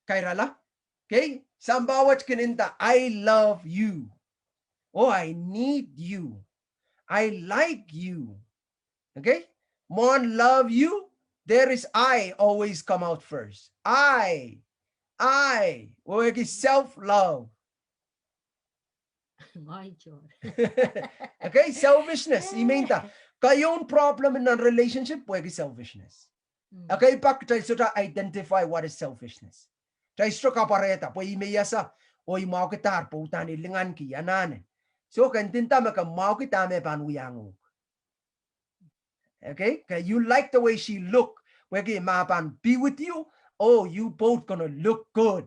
kairala. Okay? Sambawat kininta, I love you. Oh, I need you. I like you. Okay? Mon love you. There is I always come out first. I. Self-love. My God. Okay? Selfishness. Iminta. Kayong problem in a relationship, pwede selfishness. Okay? Pak, tayo suta identify what is selfishness. Tayo suta kapareta. Pwede mayasa. Oy, mau kitar. Putan ilingan ki. Anane. So, kantinta maka mau kita me panuyang. Okay? You like the way she look. Wagi mapan be with you. Oh, you both gonna look good.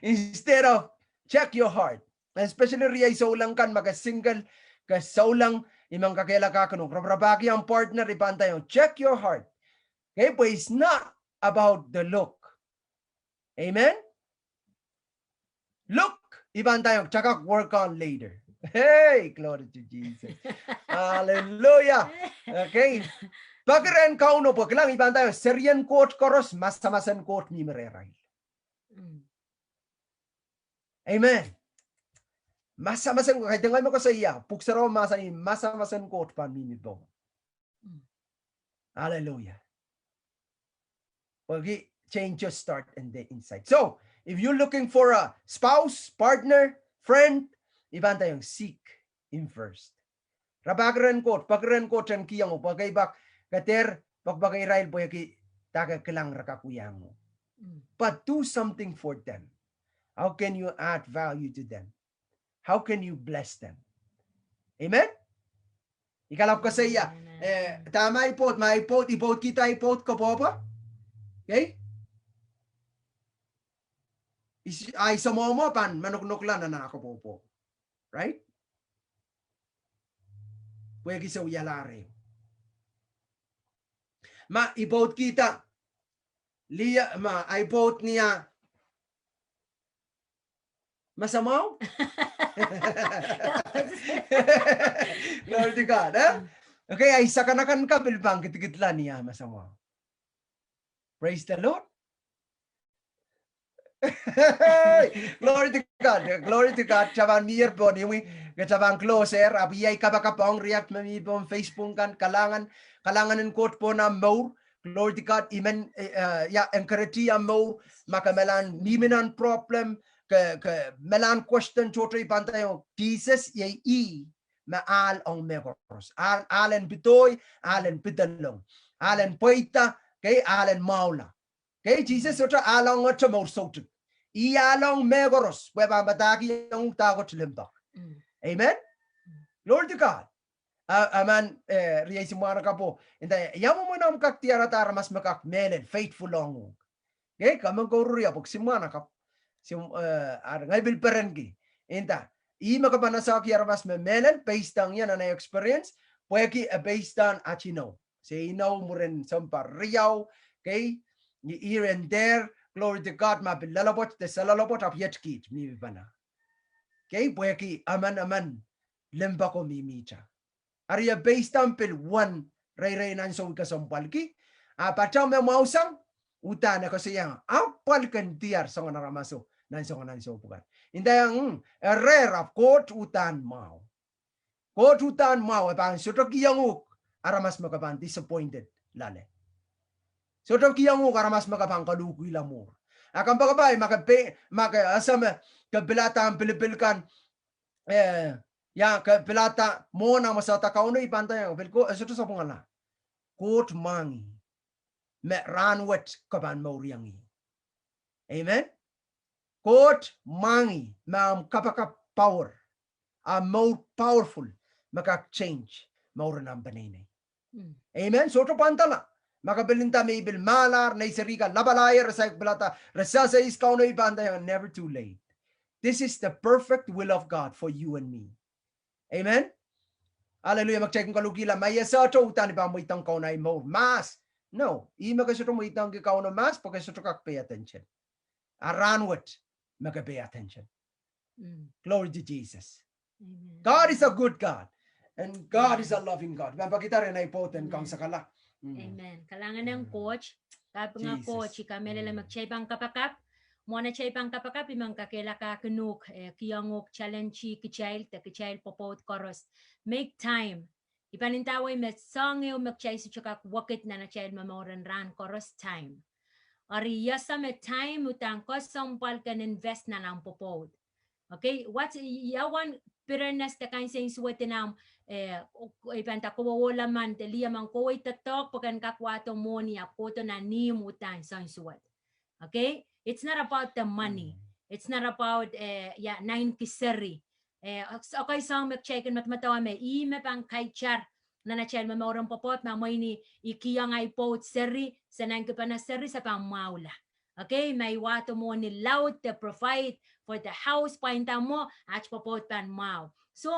Instead of check your heart. Especially riya saulang kan maka single ka saulang imang kakela ka kanong rabaki ang partner ipantay yung check your heart. Okay? But it's not about the look. Amen? Look. Iban tayo, tsaka work on later. Hey, glory to Jesus. Hallelujah. Okay. Pagren kauno po, kailang iban tayo, Syrian court koros, masamasan court ni mereray. Amen. Masamasan court, kahit tingay mo ko sa iya, puksaraw masamasan court pa minito. Hallelujah. Change your start and the inside. So, if you're looking for a spouse, partner, Friend, iban tayong seek Him first. Rabagren kot, pagren kot ang kiyang mo, pagaybak, kater, pagbagay rail po yaki, taga kilang rakakuyang mo. But do something for them. How can you add value to them? How can you bless them? Amen? Ikalap ka sa iya, tama ipot, maipot, ipot kita, ipot ka po ba? Okay? Ay sa mo pan, manuknuklan na ako po. Right? Pwede sa uyalare. Ma, ipot kita. Liya, ma, ipot niya. Masamaw? Glory to God. Okay, ay sakanakan ka, bilbang kitikitla niya masamaw. Praise the Lord. Glory to God. Glory to God. Chaban mir po ni chaban closer abiyay kabakapong react mami po Facebook kan kalanganan quote po na mo. Glory to God. Imen encourage mo makamelan mimenan problem ke melan question chotri pantayo Jesus yay maal ang megoros. Alen bitoy, alen pitalong. Alen poita, kay alen maula. Okay, Jesus otra along otra mo sotu. Ialong megoros, weba mataki yung takot limba. Amen? Lord to God. Aman, riyay simwana ka po. Inday, yamu mo na makak tiaratara mas makak menen, faithful long. Okay, kamang ko riya, pag simwana ka. Ngay bilperengi. Inta, makapanasa ki mas menen, based on yan na experience, pweki based on achino. Say, mo rin sampar riyaw, okay? Here and there, glory to God, mabilalabot, desalalabot, apyetkit, mibana. Okay, pweki, aman, limba ko mimicha. Arya based on pil one, ray nan so kasampalki, pachaw me mausang, utana ko siyang, apal kan tiar sa nga naramaso, nan so pugan. Indayang, rare court utan mau. Court utan mau, pang sutok iyanguk, aramas makaban, disappointed, lale. So to kiyang mo karamas makapang kalukuy lamor. Akan pagabay asam kabilata ang pilipilkan kabilata mo na masata kauno ipantay ang pilko so to sa pungala. Kot mangi me ranwet kaban mauriangi. Amen. Kot mangi mam kapaka power. More powerful makak-change mauran ang banene. Amen. So to pantala. Makabelinta may bil malar na isarika labalaya rasa belata rasa sa iskaw na ibanda never too late. This is the perfect will of God for you and me. Amen. Hallelujah. Magcheck ko kalugila may sa to utan ba mo itang kaw na mo mas. No, ima ka sa mo itang kaw na mas porque sa to kak pay attention. Aranwat pay attention. Glory to Jesus. Amen. God is a good God and God is a loving God. Mapakita rin ay poten kang sakala. Amen. Kalangan ng coach, kapag nga coach, ikamela lang mag-chay pang kapakap, muna chay pang kapakap, imang kakila ka kanuk, kiyangok challenge kichayl, kichayl popot koros. Make time. Ipanintaway met songyo mag-chay sa chakak wakit na chayl mamoran ran koros time. Ari yasa met time utang kosompal kan invest na lang popot. Okay, what's yawan pirenas ta kain saying suwetinam ipanta ko wala man telia man ko itatok pagan kakwato monia poto na nim utan saying suwet. Okay, it's not about the money. It's not about 9 kiseri. Okay, song mag-check and matmatawa me me pang kaichar na nachel mamorong popot mamoy ni ikiyang ay pot seri sa 9 pa na seri sa pang maula. Okay, may wato mo ni loud to provide for the house painta mo at popot pan mau. So,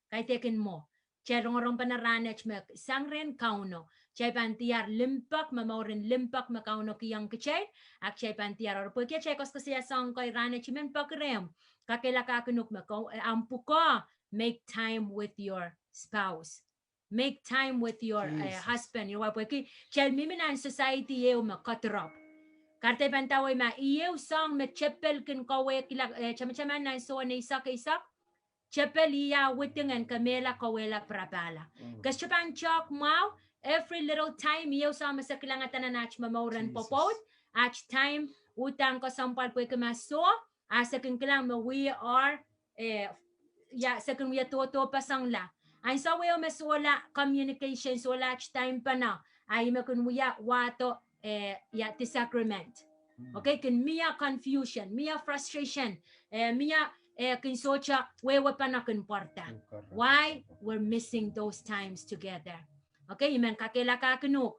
kay teken mo. Cherong panaranach mek sangren kauno. Chay pantiar limpak mamaurin limpak makauno kiyang kichay. Ak chay pantiar or po kaya chay kos kasi sang koy ranach men pakrem. Kakila kakunuk mako ampu ko. Make time with your spouse. Make time with your husband. Your wife. Chay miminan society yeo makatrop. Karte pantaway ma iyew song me chepel kin kawe kila chama-chama na so na isak chepel iya witingan kamela kawela prabala. Kas chapan chok mau every little time iyew song sa kilangatan na mamauran popot at time utang ko sampal po kamaso asa kin kilang we are ya second we to pasang la. Ay sa we mesola communication so last time pa na. Ay makun ya wato ya the sacrament. Okay, can mia confusion, mia frustration, mia kinsocha wewa pa na kunporta. Why? We're missing those times together. Okay, iman kakela kakenu.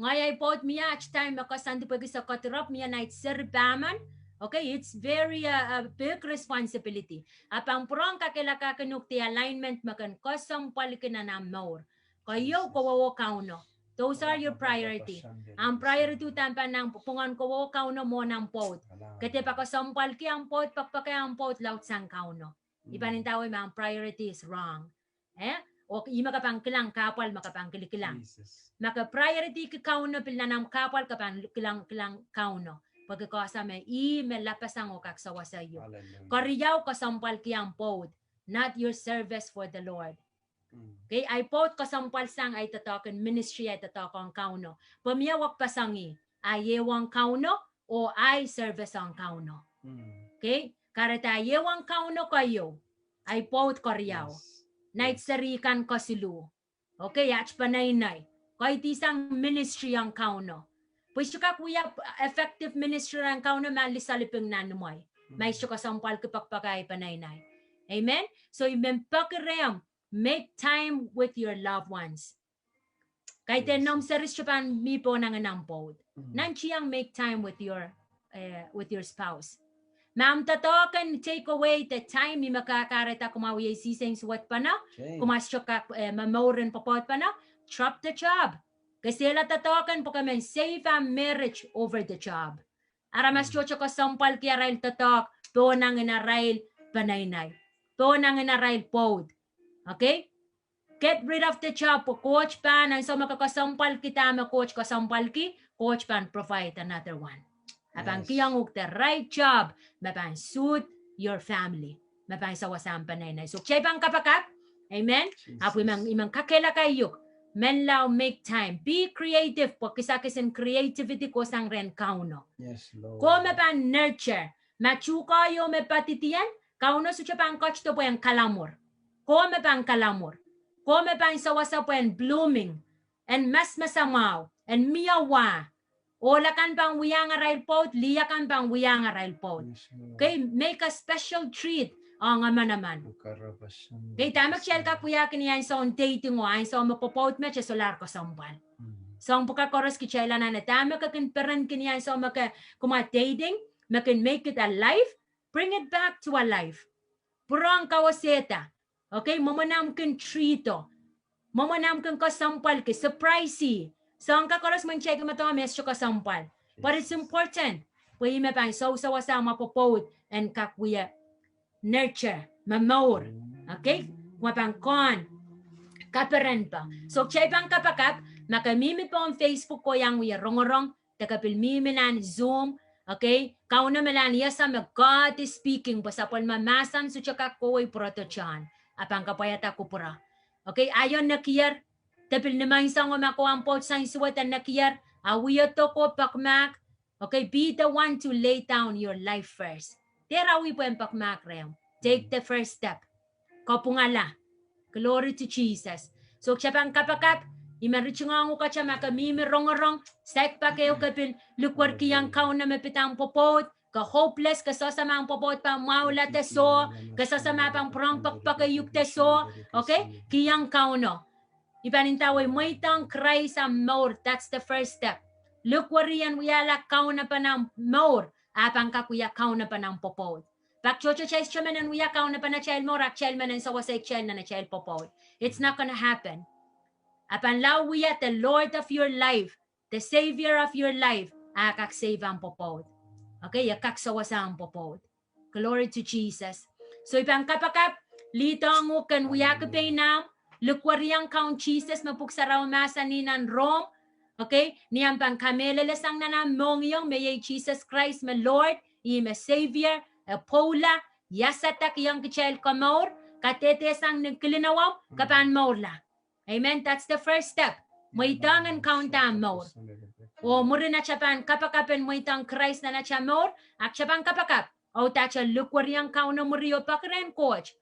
Ngayay pot mia each time makasanti pagi sa katrap mia night serbaman. Okay, it's very a big responsibility. Apang prong kakela kakenuk ti alignment makan kosong palikin na more. Kayo kawawo kauno. Those are your priority. Ang priority tampa ng pungan kawawo kauno mo ng pot. Kati pa kasompal ki ang pot, pakpakay ang pot, laut sang kauno. Ipanintawi ma ang priority is wrong. O ima ka pang kilang kapal, makapang kilikilang. Maka priority ki kauno pila ng kapal kapang kilang kauno. Pagkakasa may melapasang o kaksawa sa iyo. Kariyaw kasampal kiyang pod, not your service for the Lord. Okay, ay pod kasampal sang ay tatakan ministry ay tatakan kauno. Pamiyawak pasangi, ay yewang kauno o ay service ang kauno. Okay, karata yewang kauno kayo, ay pod kariyaw. Night sarikan kasilu. Okay, ach panaynay. Kay tisang ministry ang kauno. Pues suka kuya effective ministry ang kauno malisaliping nanumoy. May suka sampal kapagpagay panaynay. Amen? So impakirem, make time with your loved ones. Kay tenom seris chupan mi po nang nampod. Nanchiyang make time with your spouse. Ma'am tatokan take away the time mi makakareta kumawi siseng suwat pa na. Kumasyoka mamoren papot pa na. Drop the job. Kasi sila tatawakan po kami, save a marriage over the job. Aramas chocho ko sampal kaya rail tatak, po nang inarail panaynay. Po nang inarail pod. Okay? Get rid of the job po, coach pan, ang so makakasampal kita, coach kasampal ki, coach pan provide another one. Apang kiyang the right job, mapan suit your family. Mapan sa wasang panaynay. So, chay pang kapakat, amen? Apo imang kakela kayo. Menlaw make time. Be creative po. Kisakisin creativity ko sang ren kauno. Yes, Lord. Ko mapan nurture. Machuka yo me patitian. Kauno sucha pang coach to po yung kalamor. Ko mapan kalamor. Ko mapan sawasa po yung blooming. And mas masamaw. And miyawa. Ola kan pang wiyang arail pot. Liya kan pang wiyang arail pot. Okay, make a special treat. O nga naman. Kaya tamak siya ka kuya kiniyan sa dating o ay sa mapopot me siya solar ko sampal. So ang pagkakoros ki siya na tamak ka kinperan kiniyan sa dating, makin make it a life, bring it back to a life. Purang kawaseta. Okay, mamanam kin trito. Mamanam kin kasampal ki, surprisey. So ang kakoros man siya ka mes siya kasampal. But it's important. Pwede me pang sa mapopot and kakuya. Nurture, mamor, okay? Wapangkon, kaperan pa. So, chay pang kapakap, makamimi po ang Facebook ko yung rongorong, takapilmimi nan Zoom, okay? Kauna malan yasa God is speaking, basta po mamasan so tsaka ko ay protochan. Apang kapayata ko pura. Okay, ayon nakiyar, tapil naman isang umakuha ang po sa isuwatan nakiyar, awiyato ko pakmak, okay? Be the one to lay down your life first. Terawi po yung pakmakrem. Take the first step. Kapungala. Glory to Jesus. So, siya pang kapakat, imaritsungango ka siya makamimi rong-rong, stek pa kayo kapil, lukwar kiyang kaon na mapitang popot, ka-hopeless, kasasama ang popot pa maula teso, kasasama pang prong pakpakayuk teso, okay? Kiyang kaon no. Ipanintaway mo itang Christ ang more. That's the first step. Lukwar yan, wiyala kaon na pa ng more. Apang kakuya kaon na pa ng popot. Pak chocho chais chaman and wiya kaon na pa na child mo rak child man and so wasay child na child popot. It's not gonna happen. Apan law wiya the Lord of your life, the Savior of your life, akak save ang popot. Okay, akak sawasa ang popot. Glory to Jesus. So ipang kapakap, lito ang ukan wiya kapay nam, lukwariang kaon Jesus mapuksaraw masa ni nan Rome. Okay, niyang pang kamelelasang nanamong yung may Jesus Christ, my Lord, my Savior, Paula, yasatak yung kichel kamor, katetesang nagkilinawam, kapan morla. Amen, that's the first step. May tangan kaunta mor. O mura na siya pan kapakapan mo itang Christ na siya mor, at siya pang kapakap, O tacha lukwar yang kauna murio pakren coach.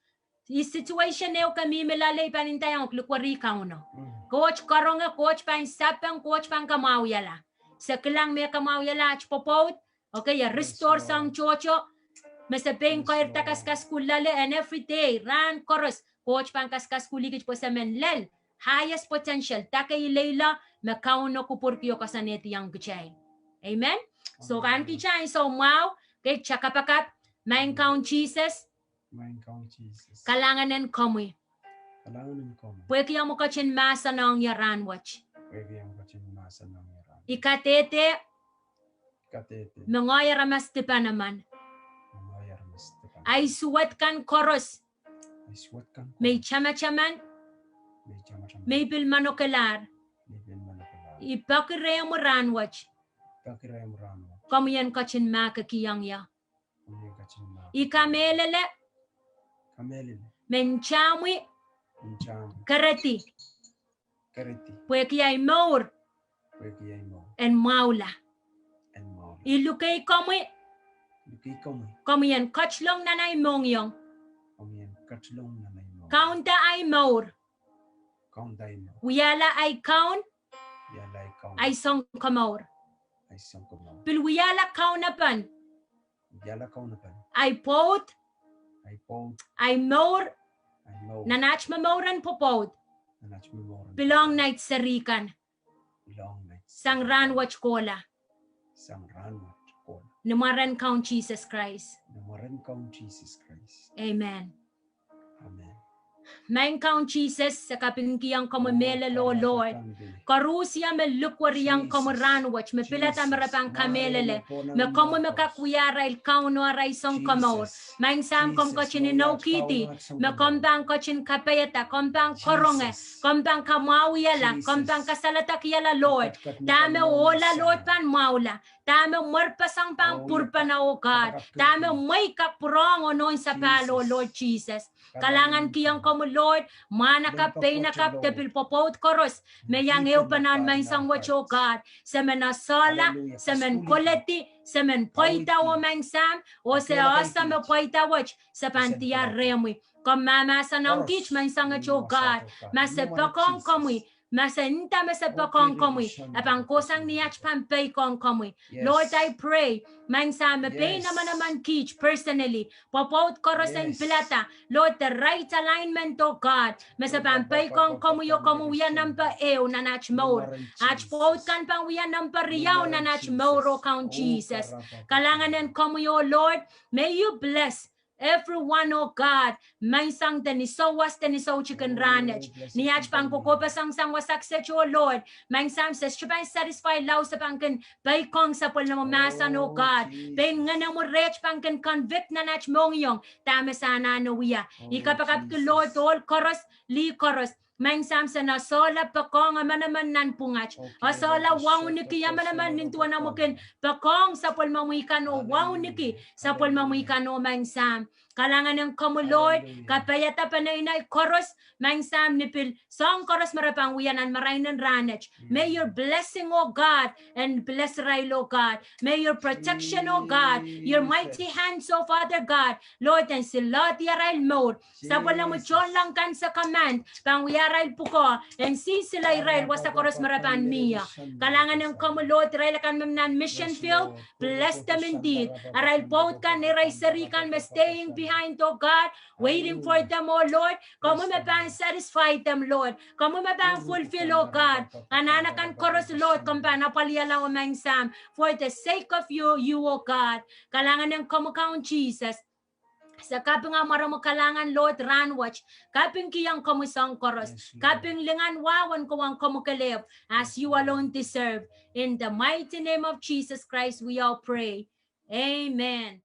I situation neo kami melale panintayang lukwari kauna. Coach karonga coach pan sapang coach pan kamau yala. Sekelang me kamau yala Pwopwoud. Okay, ya restore sang chocho. Masa peng ko irta kaskas kulale and every day ran chorus coach pan kaskas kuligit po sa menlel. Highest potential take ilela me kauno kupurkio kasaneti yang kechay. Amen. So kan kichay so mau kay chakapakat main count Jesus. Kalanganen komoy. Pwede yung mukachin masa ng yaran watch. Ikatete. Mengoy ramas tipa naman. Ay suwat kan koros. May chama-chaman. May bilmanokelar. Ipakire mo ran watch. Komoyan kachin makakiyang ya. Ikamelele. Menchamwi karati pweki ay maur en maula ilukay komwi komian kachlong nanay mongyong kaunta ay maur wiyala ay kaun ay song kamaur pil wiyala kaunapan ay pot ay maur nanach mamauran Pwopwoud belong night sarikan sang ranwach kola numaran count Jesus Christ. Amen. Main count Jesus sa kapingkiyang kamamela lo Lord. Karusia me lukwariang kamaranwach me pilata marapang kamelele me komo me kakwiyara il kauno aray song kamaur. Main sam kom kachin no kiti me kompang kachin kapayata kompang koronge kompang kamawiyala kompang kasalatak yala Lord. Dame ola Lord pan maula. Dame marpasang pang purpana o God. Dame may kaprong onon sa palo Lord Jesus. Kalangan kiyang komo Lord, manakap, pinakap, tepil Pwopwoud koros, mayang eupanan may sang wacho God, sa menasala, sa men koleti, sa men poita o mang sam, o sa asa me poita wach, sa pantia remwi, kom mamasa ng kich may sang wacho God, masapakong komoy, masanita masapakong komoy, apang kusang niyach pampay kong komoy. Lord, I pray, mang sa mapay naman kich personally, Pwopwoud koros and pilata, Lord, the right alignment, oh God, masapampay kong komuyo komuyan ng paew na nach maur, ach Pwopwoud kan pang wiyan ng pariyaw na nach mauro count Jesus. Kalanganan komuyo, Lord, may you bless everyone, oh God, may sang tenisowas teniso chicken ranage. Niyach pang kukopa sang wasak sa oh Lord. May sang sa chupay satisfy law sa pangkin bay kong sa pul na mamasan, oh God. Bay nga na mo rech pangkin convict na nach mongyong. Tama sana no wiya. Ikapakap to Lord all koros, li koros. May sam sa nasola pakong amanaman nan pungach. Asola wow niki amanaman nintuan na mukin pakong sa pul mamuikan o wow niki sa pul mamuikan o may sam. Kalangan ng komo Lord, kapayata pa na inay koros, may sam nipil, song koros marapang wiyanan marainan ranach. May your blessing, O God, and bless Rail, O God. May your protection, O God, your mighty hands, O Father God, Lord, and silot yaral mode. Sa wala mo chon lang kan sa command, pang wiyaral puko, and si sila Rail, wasa koros marapan miya. Kalangan ng komo Lord, Rail kan mamnan mission field, bless them indeed. Aral Pwopwoud kan, niray sarikan, staying behind, oh God, waiting for them, oh Lord. Kamu mapang satisfy them, Lord. Kamu mapang fulfill, oh God. Ananakan koros, Lord, kampana paliyala o mangsam. For the sake of you, oh God. Kalangan ng kamu count Jesus. Sa kaping nga maramo kalangan, Lord, ranwatch. Kaping kiyang kamusang koros. Kaping lingan wawan ko ang kamukalip as you alone deserve. In the mighty name of Jesus Christ, we all pray. Amen.